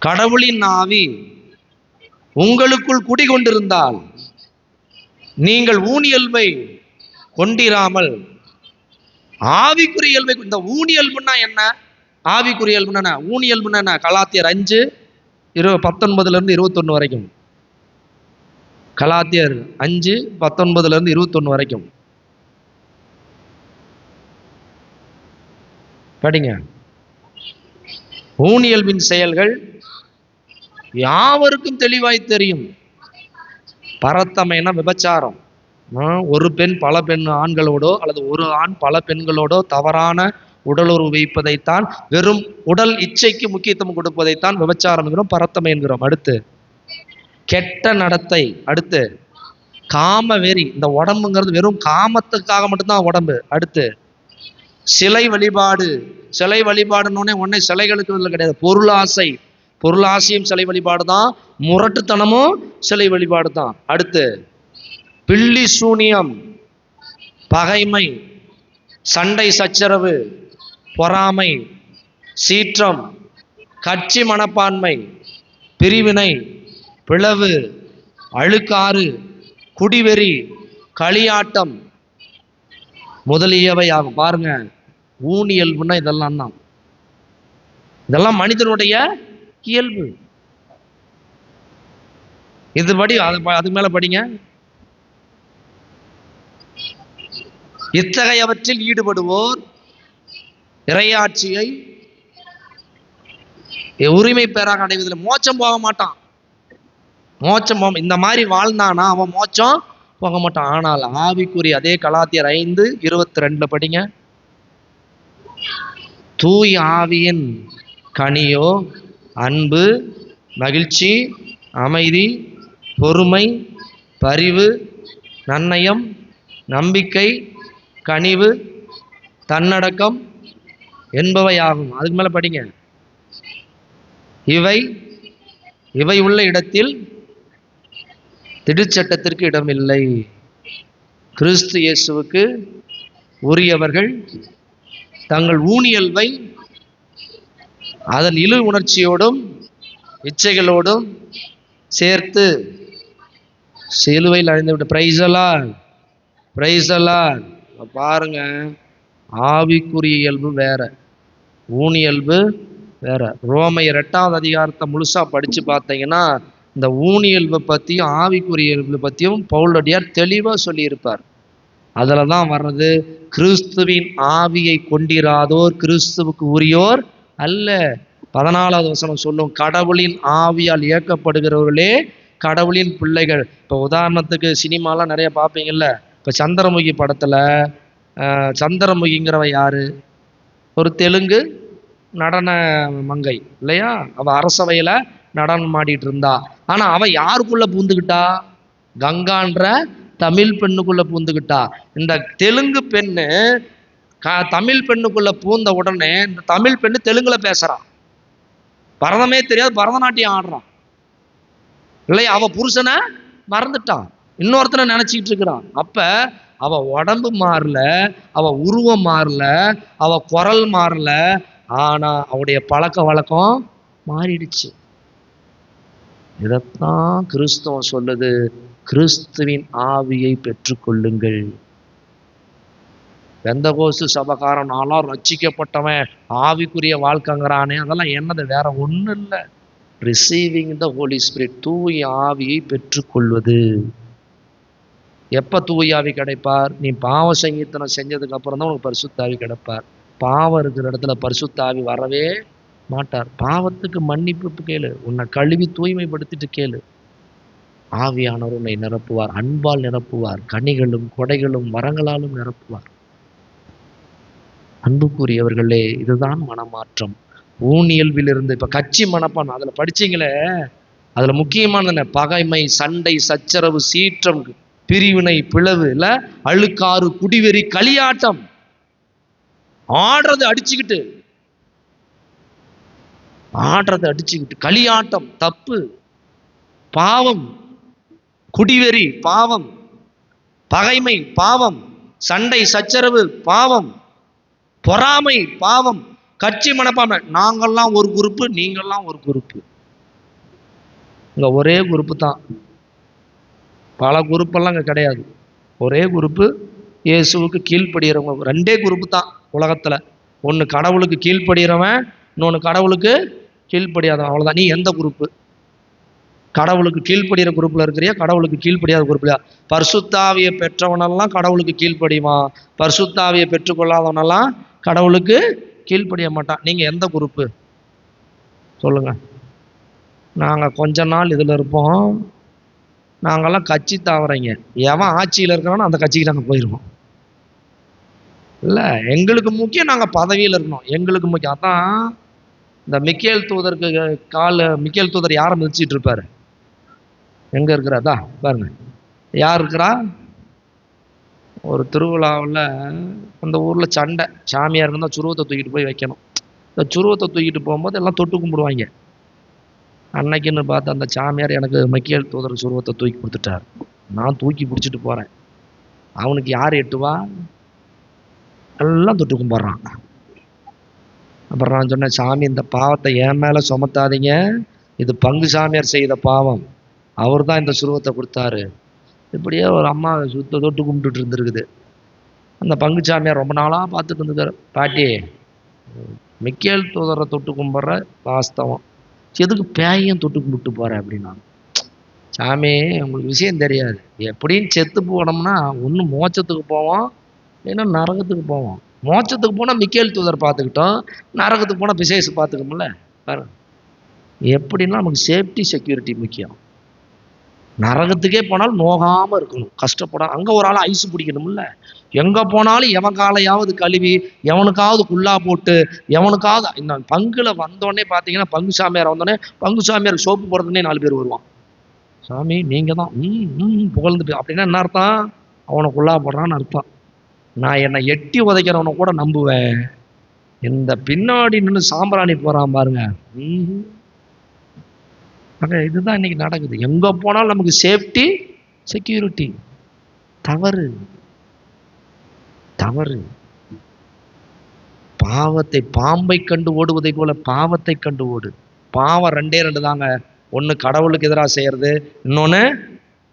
கடவுளின் ஆவி உங்களுக்குள் குடிகொண்டிருந்தால் நீங்கள் ஊனியல்பை கொண்டிராமல் ஆவிக்குரிய இயல்பை. இந்த ஊனியல்புன்னா என்ன? ஆவிக்குரிய இயல்புன்னா ஊனியல்புன்னா என்ன? கலாத்தியர் 5:19 21 வரைக்கும். கலாத்தியர் 5:19 21 வரைக்கும் படிங்க. ஊனியல்பின் செயல்கள் யாவருக்கும் தெளிவாய் தெரியும். பரத்தமைனா விபச்சாரம். ஒரு பெண் பல பெண் ஆண்களோடோ அல்லது ஒரு ஆண் பல பெண்களோடோ தவறான உடலுறவு வைப்பதைத்தான், வெறும் உடல் இச்சைக்கு முக்கியத்துவம் கொடுப்பதைத்தான் விபச்சாரம் என்கிறோம், பரத்தமை என்கிறோம். அடுத்து கெட்ட நடத்தை. அடுத்து காம வெறி. இந்த உடம்புங்கிறது வெறும் காமத்துக்காக மட்டும்தான் உடம்பு. அடுத்து சிலை வழிபாடு. சிலை வழிபாடுன்னு உடனே சிலைகளுக்கு இதில் கிடையாது. பொருளாசை. பொருளாசையும் சிலை வழிபாடு தான், முரட்டுத்தனமும் சிலை வழிபாடு தான். அடுத்து பில்லி சூனியம், பகைமை, சண்டை சச்சரவு, பொறாமை, சீற்றம், கட்சி மனப்பான்மை, பிரிவினை, பிளவு, அழுக்காறு, குடிவெறி, களியாட்டம் முதலியவை ஆகும். பாருங்க, ஊனியல்புன்னா இதெல்லாம் தான். இதெல்லாம் மனிதனுடைய இயல்பு. இது படி அதுக்கு மேல படிங்க. இத்தகையவற்றில் ஈடுபடுவோர் இறையாட்சியை உரிமை பெறாக அடைவதில் மோட்சம் போக மாட்டான். மோட்சம் இந்த மாதிரி வாழ்ந்தானா அவன் மோட்சம் போக மாட்டான். ஆனால் ஆவிக்குரிய அதே கலாத்தியர் 5:22 படிங்க. தூய் ஆவியின் கனியோ அன்பு, மகிழ்ச்சி, அமைதி, பொறுமை, பரிவு, நன்னயம், நம்பிக்கை, கனிவு, தன்னடக்கம் என்பவையாகும். அதுக்கு மேல படிங்க. இவை உள்ள இடத்தில் திடுச்சட்டத்திற்கு இடமில்லை. கிறிஸ்து இயேசுவுக்கு உரியவர்கள் தங்கள் ஊனியல்வை அதன் இழு உணர்ச்சியோடும் இச்சைகளோடும் சேர்த்து சிலுவையில் அழிந்து விட்டு. பிரைசலால் பாருங்க, ஆவிக்குரிய இயல்பு வேற, ஊனியல்பு வேற. ரோமையர் 8வது அதிகாரத்தை முழுசா படிச்சு பார்த்தீங்கன்னா இந்த ஊனியல்பை பற்றியும் ஆவிக்குரிய இயல்பு பற்றியும் பவுலடியார் தெளிவாக சொல்லியிருப்பார். அதில் தான் வர்றது, கிறிஸ்துவின் ஆவியை கொண்டிராதோர் கிறிஸ்துவுக்கு உரியோர் அல்ல. 14வது வசனம் சொல்லும், கடவுளின் ஆவியால் இயக்கப்படுகிறவர்களே கடவுளின் பிள்ளைகள். இப்போ உதாரணத்துக்கு சினிமாலாம் நிறைய பார்ப்பீங்கல்ல. இப்போ சந்திரமுகி படத்தில் சந்திரமுகிங்கிறவ யாரு? ஒரு தெலுங்கு நடன மங்கை இல்லையா? அவ அரசவையில நடனம் ஆடிட்டு இருந்தா. ஆனா அவ யாருக்குள்ள பூந்துக்கிட்டா? கங்கான்ற தமிழ் பெண்ணுக்குள்ள பூந்துக்கிட்டா. இந்த தெலுங்கு பெண்ணு தமிழ் பெண்ணுக்குள்ள பூந்த உடனே இந்த தமிழ் பெண்ணு தெலுங்குல பேசுறான். பரதமே தெரியாது, பரதநாட்டியம் ஆடுறான் இல்லையா? அவ புருஷனை மறந்துட்டான், இன்னொருத்தனை நினைச்சிட்டு இருக்கிறான். அப்ப அவ உடம்பு மாறல, அவ உருவம் மாறல, அவ குரல் மாறல, ஆனா அவளுடைய பழக்க வழக்கம் மாறிடுச்சு. இதைத்தான் கிறிஸ்தவம் சொல்லுது, கிறிஸ்துவின் ஆவியை பெற்றுக்கொள்ளுங்கள். பெந்தகோஸ்து சபகாரம் நான்லாம் ரட்சிக்கப்பட்டவன், ஆவிக்குரிய வாழ்க்கைங்கிறானே, அதெல்லாம் என்னது, வேற ஒண்ணும் இல்லை. ரிசீவிங் த ஹோலி ஸ்பிரிட், தூய ஆவியை பெற்றுக்கொள்வது. எப்ப தூய ஆவி கிடைப்பார்? நீ பாவ சங்கீர்த்தனம் செஞ்சதுக்கு அப்புறம் தான் உனக்கு பரிசுத்த ஆவி கிடைப்பார். பாவம் இருக்கிற இடத்துல பரிசுத்த ஆவி வரவே மாட்டார். பாவத்துக்கு மன்னிப்பு கேளு, உன்னை கழுவி தூய்மைப்படுத்திட்டு கேளு. ஆவியானவர் உன்னை நிரப்புவார், அன்பால் நிரப்புவார், கனிகளும் கொடைகளும் வரங்களாலும் நிரப்புவார். அன்புக்குரியவர்களே, இதுதான் மனமாற்றம். ஊனியல்பிலிருந்து இப்ப கட்சி மனப்பான் அதுல படிச்சீங்களே, அதுல முக்கியமான பகைமை, சண்டை, சச்சரவு, சீற்றம், பிரிவினை, பிளவு, இல்ல அழுக்காறு, குடிவெறி, களியாட்டம், ஆடுறது அடிச்சுக்கிட்டு, களியாட்டம் தப்பு, பாவம், குடிவெறி பாவம், பகைமை பாவம், சண்டை சச்சரவு பாவம், பொறாமை பாவம், கட்சி மனப்பான்மை, நாங்கள்லாம் ஒரு குரூப்பு, நீங்கள்லாம் ஒரு குரூப்பு. இங்க ஒரே குரூப்பு தான், பல குரூப்பெல்லாம் இங்க கிடையாது. ஒரே குரூப்பு, இயேசுவுக்கு கீழ்ப்படுகிறவங்க. ரெண்டே குரூப்பு தான் உலகத்துல. ஒன்று கடவுளுக்கு கீழ்ப்படுகிறவன், இன்னொன்று கடவுளுக்கு கீழ்ப்படியாதவன். அவ்வளவுதான். நீ எந்த குரூப்பு? கடவுளுக்கு கீழ்ப்படுகிற குரூப்ல இருக்கிறியா, கடவுளுக்கு கீழ்ப்படியாத குரூப்லையா? பரிசுத்தாவியை பெற்றவனெல்லாம் கடவுளுக்கு கீழ்ப்படிவான், பரிசுத்தாவியை பெற்றுக்கொள்ளாதவனெல்லாம் கடவுளுக்கு கீழ்ப்படிய மாட்டான். நீங்க எந்த குரூப்பு சொல்லுங்க? நாங்க கொஞ்ச நாள் இதுல இருப்போம், நாங்கெல்லாம் கட்சி தாவறீங்க. எவன் ஆட்சியில் இருக்கிறானோ அந்த கட்சிக்கு நாங்கள் போயிருவோம். இல்லை, எங்களுக்கு முக்கியம் நாங்கள் பதவியில் இருக்கணும், எங்களுக்கு முக்கியம். அதான் இந்த மிக்கேல் தூதருக்கு மிக்கேல் தூதர் யாரை மிதிச்சிட்டு இருப்பாரு? எங்க இருக்கிறாதா பாருங்க, யார் இருக்கிறா? ஒரு திருவிழாவில் அந்த ஊர்ல சண்டை, சாமியார் இருந்தால் சுருவத்தை தூக்கிட்டு போய் வைக்கணும். இந்த சுருவத்தை தூக்கிட்டு போகும்போது எல்லாம் தொட்டு கும்பிடுவாங்க. அன்னைக்குன்னு பார்த்து அந்த சாமியார் எனக்கு மிக்கேல் தூதர் சுருவத்தை தூக்கி கொடுத்துட்டார். நான் தூக்கி பிடிச்சிட்டு போறேன், அவனுக்கு யார் எட்டுவா? எல்லாம் தொட்டு கும்பிட்றான். அப்புறம் நான் சொன்னேன், சாமி இந்த பாவத்தை என் மேல சுமத்தாதீங்க, இது பங்கு சாமியார் செய்த பாவம், அவர் தான் இந்த சுருவத்தை கொடுத்தாரு. இப்படியே ஒரு அம்மா தொட்டு கும்பிட்டுட்டு இருந்திருக்குது. அந்த பங்கு சாமியார் ரொம்ப நாளா பார்த்துட்டு இருந்துக்காரு. பாட்டி, மிக்கேல் தூதரை தொட்டு கும்பிட்ற வாஸ்தவம், எதுக்கு பேயையும் தொட்டு கும்பிட்டு போற அப்படின்னா, சாமி உங்களுக்கு விஷயம் தெரியாது, எப்படின்னு செத்து போனோம்னா ஒன்று மோட்சத்துக்கு போவோம், இல்லைன்னா நரகத்துக்கு போவோம். மோட்சத்துக்கு போனால் மிக்கேல் தூதர் பார்த்துக்கிட்டோம், நரகத்துக்கு போனால் பிசேசு பார்த்துக்கோம்ல. பாருங்க, எப்படின்னா நமக்கு சேஃப்டி செக்யூரிட்டி முக்கியம். நரகத்துக்கே போனாலும் நோகாமல் இருக்கணும், கஷ்டப்பட. அங்கே ஒரு ஆள் ஐஸ் பிடிக்கணும்ல. எங்கே போனாலும் எவன் காலையாவது கழுவி, எவனுக்காவது குள்ளா போட்டு, எவனுக்காவது. இந்த பங்குல வந்தோடனே பார்த்தீங்கன்னா, பங்கு சாமியார் வந்தோடனே பங்கு சாமியார் சோப்பு போடுறதுனே 4 பேர் வருவான். சாமி நீங்கள் தான் புகழ்ந்து, அப்படின்னா என்ன அர்த்தம்? அவனை குள்ளா போடுறான்னு அர்த்தம். நான் என்னை எட்டி உதைக்கிறவனை கூட நம்புவேன், இந்த பின்னாடி நின்று சாம்பிராணி போறான் பாருங்க. இதுதான் இன்னைக்கு நடக்குது. எங்க போனாலும் நமக்கு சேஃப்டி செக்யூரிட்டி. தவறு, தவறு. பாவத்தை, பாம்பை கண்டு ஓடுவதை போல பாவத்தை கண்டு ஓடு. பாவம் 2 தாங்க. ஒன்று கடவுளுக்கு எதிராக செய்யறது, இன்னொன்று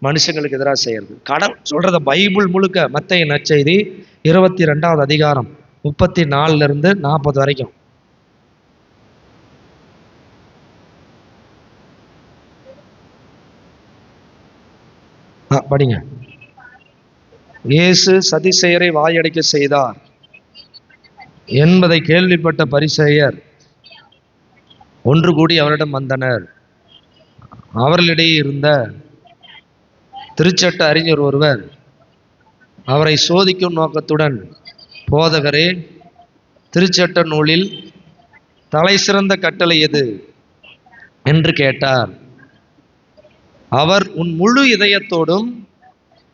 மனுஷங்களுக்கு எதிராக செய்யறது. கடவுள் சொல்றத பைபிள் முழுக்க, மத்தேயு நற்செய்தி 22வது அதிகாரம் 34 இருந்து 40 வரைக்கும். படிங்க. இயேசு சதிசெயரை வாயடைக்க செய்தார் என்பதை கேள்விப்பட்ட பரிசேயர் ஒன்று கூடி அவரிடம் வந்தனர். அவர்களிடையே இருந்த திருச்சட்ட அறிஞர் ஒருவர் அவரை சோதிக்கும் நோக்கத்துடன், போதகரே, திருச்சட்ட நூலில் தலை சிறந்த கட்டளை எது என்று கேட்டார். அவர், உன் முழு இதயத்தோடும்,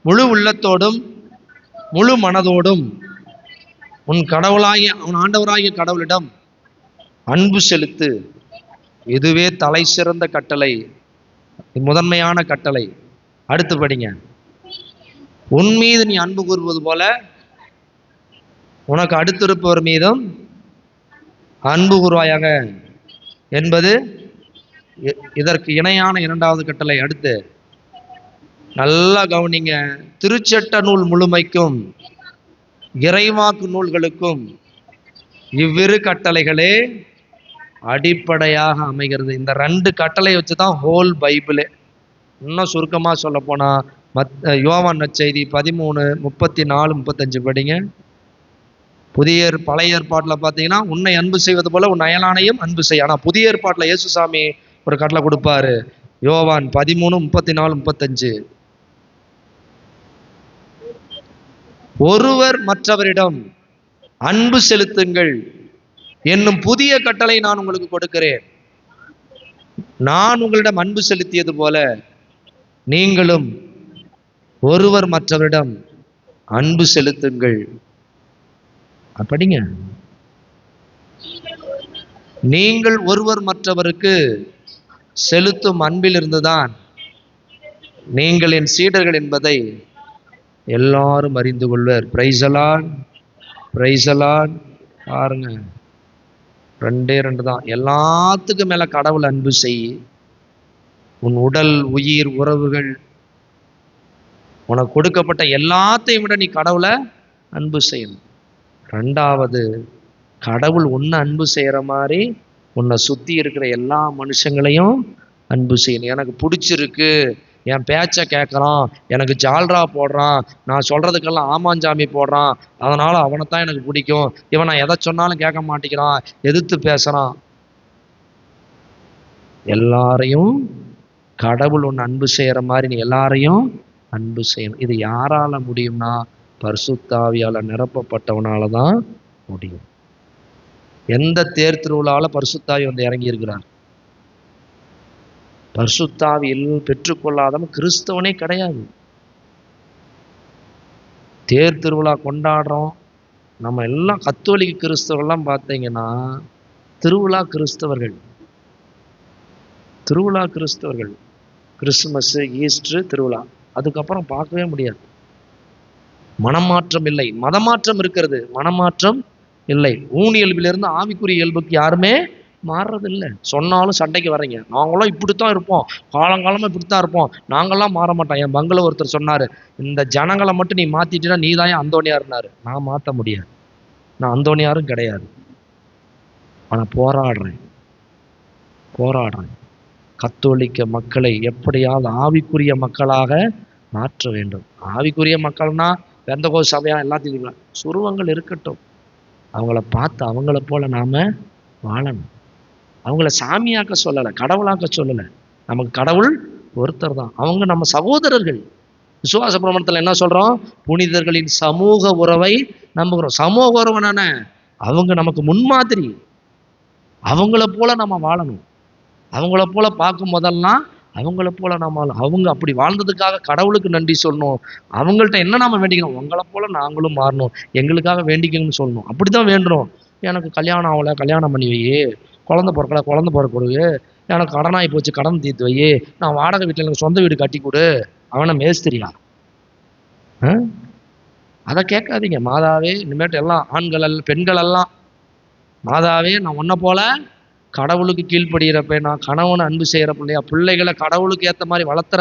முழு உள்ளத்தோடும், முழு மனதோடும் உன் ஆண்டவராகிய கடவுளிடம் அன்பு செலுத்து, இதுவே தலை சிறந்த கட்டளை, முதன்மையான கட்டளை. அடுத்து படிங்க. உன் மீது நீ அன்பு கூறுவது போல உனக்கு அடுத்திருப்பவர் மீதும் அன்பு கூறுவாயாக என்பது இதற்கு இணையான இரண்டாவது கட்டளை. அடுத்து நல்லா கவனிங்க. திருச்சட்ட நூல் முழுமைக்கும் இறைவாக்கு நூல்களுக்கும் இவ்விரு கட்டளைகளே அடிப்படையாக அமைகிறது. இந்த 2 கட்டளை வச்சுதான் ஹோல் பைபிளே. இன்னும் சுருக்கமா சொல்ல போனா யோவான் நற்செய்தி 13:34-35 படிங்க. பழைய ஏற்பாட்டில் பார்த்தீங்கன்னா உன்னை அன்பு செய்வது போல உன் அயலானையும் அன்பு செய்ய. ஆனால் புதிய ஏற்பாட்டில் இயேசுசாமி ஒரு கட்டளை கொடுப்பாரு. யோவான் 13:34-35. ஒருவர் மற்றவரிடம் அன்பு செலுத்துங்கள் என்னும் புதிய கட்டளை நான் உங்களுக்கு கொடுக்கிறேன். நான் உங்களிடம் அன்பு செலுத்தியது போல நீங்களும் ஒருவர் மற்றவரிடம் அன்பு செலுத்துங்கள். அப்படிங்க, நீங்கள் ஒருவர் மற்றவருக்கு செலுத்தும் அன்பில் இருந்துதான் நீங்கள் என் சீடர்கள் என்பதை எல்லாரும் அறிந்து கொள்வர். Praise the Lord, praise the Lord. பாருங்க, 2 தான். எல்லாத்துக்கும் மேல கடவுள் அன்பு செய். உன் உடல், உயிர், உறவுகள், உனக்கு கொடுக்கப்பட்ட எல்லாத்தையும் விட நீ கடவுளை அன்பு செய்யணும். 2வது, கடவுள் உன்னை அன்பு செய்யற மாதிரி உன்னை சுத்தி இருக்கிற எல்லா மனுஷங்களையும் அன்பு செய்யணும். எனக்கு பிடிச்சிருக்கு, என் பேச்சை கேட்குறான், எனக்கு ஜால்ரா போடுறான், நான் சொல்றதுக்கெல்லாம் ஆமாஞ்சாமி போடுறான், அதனால அவனைத்தான் எனக்கு பிடிக்கும், இவன் நான் எதை சொன்னாலும் கேட்க மாட்டேங்கிறான், எதிர்த்து பேசுறான். எல்லாரையும் கடவுள் உன்னை அன்பு செய்யற மாதிரி நீ எல்லாரையும் அன்பு செய்யணும். இது யாரால முடியும்னா பரிசுத்தாவியால நிரப்பப்பட்டவனால தான் முடியும். எந்த தேர் திருவிழாவில் பரிசுத்தாவி வந்து இறங்கி இருக்கிறார்? பரிசுத்தாவியில் பெற்றுக்கொள்ளாதவன் கிறிஸ்தவனே கிடையாது. தேர் திருவிழா கொண்டாடுறோம் நம்ம எல்லாம். கத்தோலிக்க கிறிஸ்தவர்கள்லாம் பார்த்தீங்கன்னா திருவிழா கிறிஸ்தவர்கள். திருவிழா கிறிஸ்தவர்கள் கிறிஸ்துமஸ், ஈஸ்டர், திருவிழா, அதுக்கப்புறம் பார்க்கவே முடியாது. மனமாற்றம் இல்லை, மதமாற்றம் இருக்கிறது, மனமாற்றம் இல்லை. ஊனியல்பிலிருந்து ஆவிக்குரிய இயல்புக்கு யாருமே மாறுறதில்லை. சொன்னாலும் சண்டைக்கு வர்றீங்க, நாங்களாம் இப்படித்தான் இருப்போம், காலங்காலமாக இப்படித்தான் இருப்போம், நாங்கள்லாம் மாற மாட்டோம். என் பங்கள ஒருத்தர் சொன்னார், இந்த ஜனங்களை மட்டும் நீ மாற்றிட்டீங்கன்னா நீ தான் அந்தோணியாருனாரு. நான் மாற்ற முடியாது, நான் அந்தோணியாரும் கிடையாது. ஆனால் போராடுறேன். கத்தோலிக்க மக்களை எப்படியாவது ஆவிக்குரிய மக்களாக மாற்ற வேண்டும். ஆவிக்குரிய மக்கள்னா பெந்தகோஸ்து சபையா எல்லாத்தையும் சுருவங்கள் இருக்கட்டும், அவங்கள பார்த்து அவங்கள போல நாம வாழணும். அவங்கள சாமியாக்க சொல்லலை, கடவுளாக்க சொல்லலை. நமக்கு கடவுள் ஒருத்தர் தான். அவங்க நம்ம சகோதரர்கள். விசுவாச பிரமாணத்தில் என்ன சொல்றோம்? புனிதர்களின் சமூக உறவை நம்புகிறோம். சமூக உறவுனான அவங்க நமக்கு முன்மாதிரி. அவங்கள போல நம்ம வாழணும். அவங்கள போல பார்க்கும் போதெல்லாம் அவங்கள போல நம்ம அவங்க அப்படி வாழ்ந்ததுக்காக கடவுளுக்கு நன்றி சொல்லணும். அவங்கள்ட்ட என்ன நாம வேண்டிக்கணும்? உங்களை போல நாங்களும் மாறணும், எங்களுக்காக வேண்டிக்கணும்னு சொல்லணும். அப்படிதான் வேண்டுறோம். எனக்கு கல்யாணம் ஆகலை, கல்யாணம் பண்ணி வையே. குழந்தை பிறக்கல, குழந்தை பிறக்கொடு. எனக்கு கடனாகி போச்சு, கடன் தீர்த்து வையே. நான் வாடகை வீட்டில் எனக்கு சொந்த வீடு கட்டி கொடு. அவனை மேஸ்திரியா? அதை கேட்காதீங்க. மாதாவே, இனிமேட்டு எல்லாம் ஆண்கள் பெண்கள் எல்லாம், மாதாவே நான் உன்னை போல கடவுளுக்கு கீழ்ப்படுகிற பெண்ணா, கணவனை அன்பு செய்கிற பிள்ளையா, பிள்ளைகளை கடவுளுக்கு ஏற்ற மாதிரி வளர்த்துற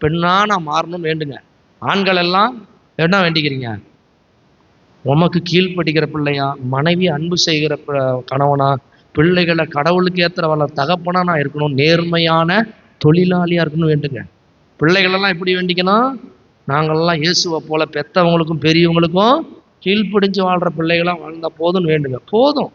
பெண்ணா நான் மாறணும்னு வேண்டுங்க. ஆண்கள் எல்லாம் என்ன வேண்டிக்கிறீங்க? உமக்கு கீழ்ப்படுகிற பிள்ளையா, மனைவி அன்பு செய்கிற கணவனா, பிள்ளைகளை கடவுளுக்கு ஏற்ற தகப்பனா நான் இருக்கணும், நேர்மையான தொழிலாளியா இருக்கணும் வேண்டுங்க. பிள்ளைகளெல்லாம் எப்படி வேண்டிக்கணும்? நாங்கள்லாம் இயேசுவை போல பெற்றவங்களுக்கும் பெரியவங்களுக்கும் கீழ்ப்பிடிஞ்சு வாழ்கிற பிள்ளைகளாக வாழ்ந்தா போதும்னு வேண்டுங்க. போதும்.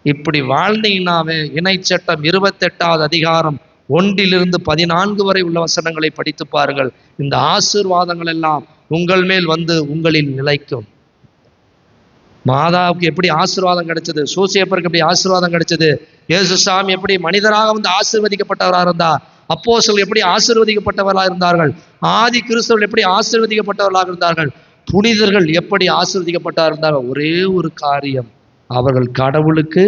இப்படி வாழ்ந்தீங்கன்னாவே இணைச்சட்டம் 28வது அதிகாரம் 1-14 வரை உள்ள வசனங்களை படித்து பாருங்கள். இந்த ஆசீர்வாதங்கள் எல்லாம் உங்கள் மேல் வந்து உங்களில் நிலைக்கும். மாதாவுக்கு எப்படி ஆசீர்வாதம் கிடைச்சது, சூசையப்பருக்கு எப்படி ஆசீர்வாதம் கிடைச்சது, இயேசுசாமி எப்படி மனிதராக வந்து ஆசீர்வதிக்கப்பட்டவராக இருந்தார், அப்போஸ்தலர்கள் எப்படி ஆசீர்வதிக்கப்பட்டவர்களாக இருந்தார்கள், ஆதி கிறிஸ்தவர்கள் எப்படி ஆசீர்வதிக்கப்பட்டவர்களாக இருந்தார்கள், புனிதர்கள் எப்படி ஆசீர்வதிக்கப்பட்டவர்களாக இருந்தார்கள். ஒரே ஒரு காரியம், அவர்கள் கடவுளுக்கு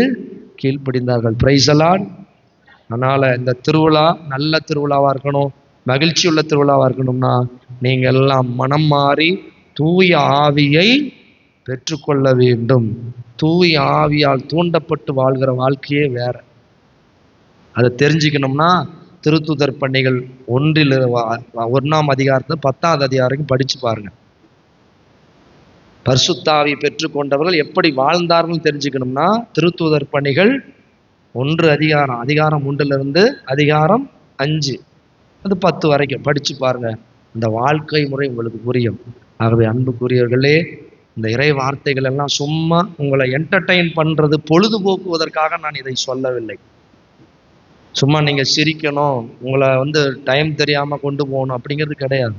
கீழ்ப்படிந்தார்கள். Praise the Lord. அதனால இந்த திருவிழா நல்ல திருவிழாவா இருக்கணும், மகிழ்ச்சி உள்ள திருவிழாவா இருக்கணும்னா நீங்கள் எல்லாம் மனம் மாறி தூய ஆவியை பெற்றுக்கொள்ள வேண்டும். தூய ஆவியால் தூண்டப்பட்டு வாழ்கிற வாழ்க்கையே வேற. அதை தெரிஞ்சுக்கணும்னா திருத்துதர் பணிகள் 1ஆம் அதிகாரத்தை 10வது அதிகாரம் படிச்சு பாருங்க. பரிசுத்தாவி பெற்றுக்கொண்டவர்கள் எப்படி வாழ்ந்தார்கள் தெரிஞ்சுக்கணும்னா திருத்துதர் பணிகள் 1 அதிகாரம் 1 அதிகாரம் 5 அது 10 வரைக்கும் படிச்சு பாருங்க. இந்த வாழ்க்கை முறை உங்களுக்கு புரியும். ஆகவே அன்புக்குரியவர்களே, இந்த இறை வார்த்தைகள் எல்லாம் சும்மா உங்களை என்டர்டெயின் பண்றது, பொழுதுபோக்குவதற்காக நான் இதை சொல்லவில்லை. சும்மா நீங்க சிரிக்கணும், உங்களை டைம் தெரியாம கொண்டு போகணும் அப்படிங்கிறது கிடையாது.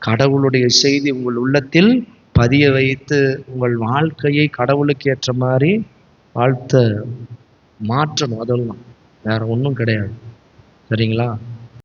கடவுளுடைய செய்தி உங்கள் உள்ளத்தில் பதிய வைத்து உங்கள் வாழ்க்கையை கடவுளுக்கு ஏற்ற மாதிரி வாழ்த்த மாற்றணும். அதெல்லாம் வேற ஒன்றும் கிடையாது. சரிங்களா?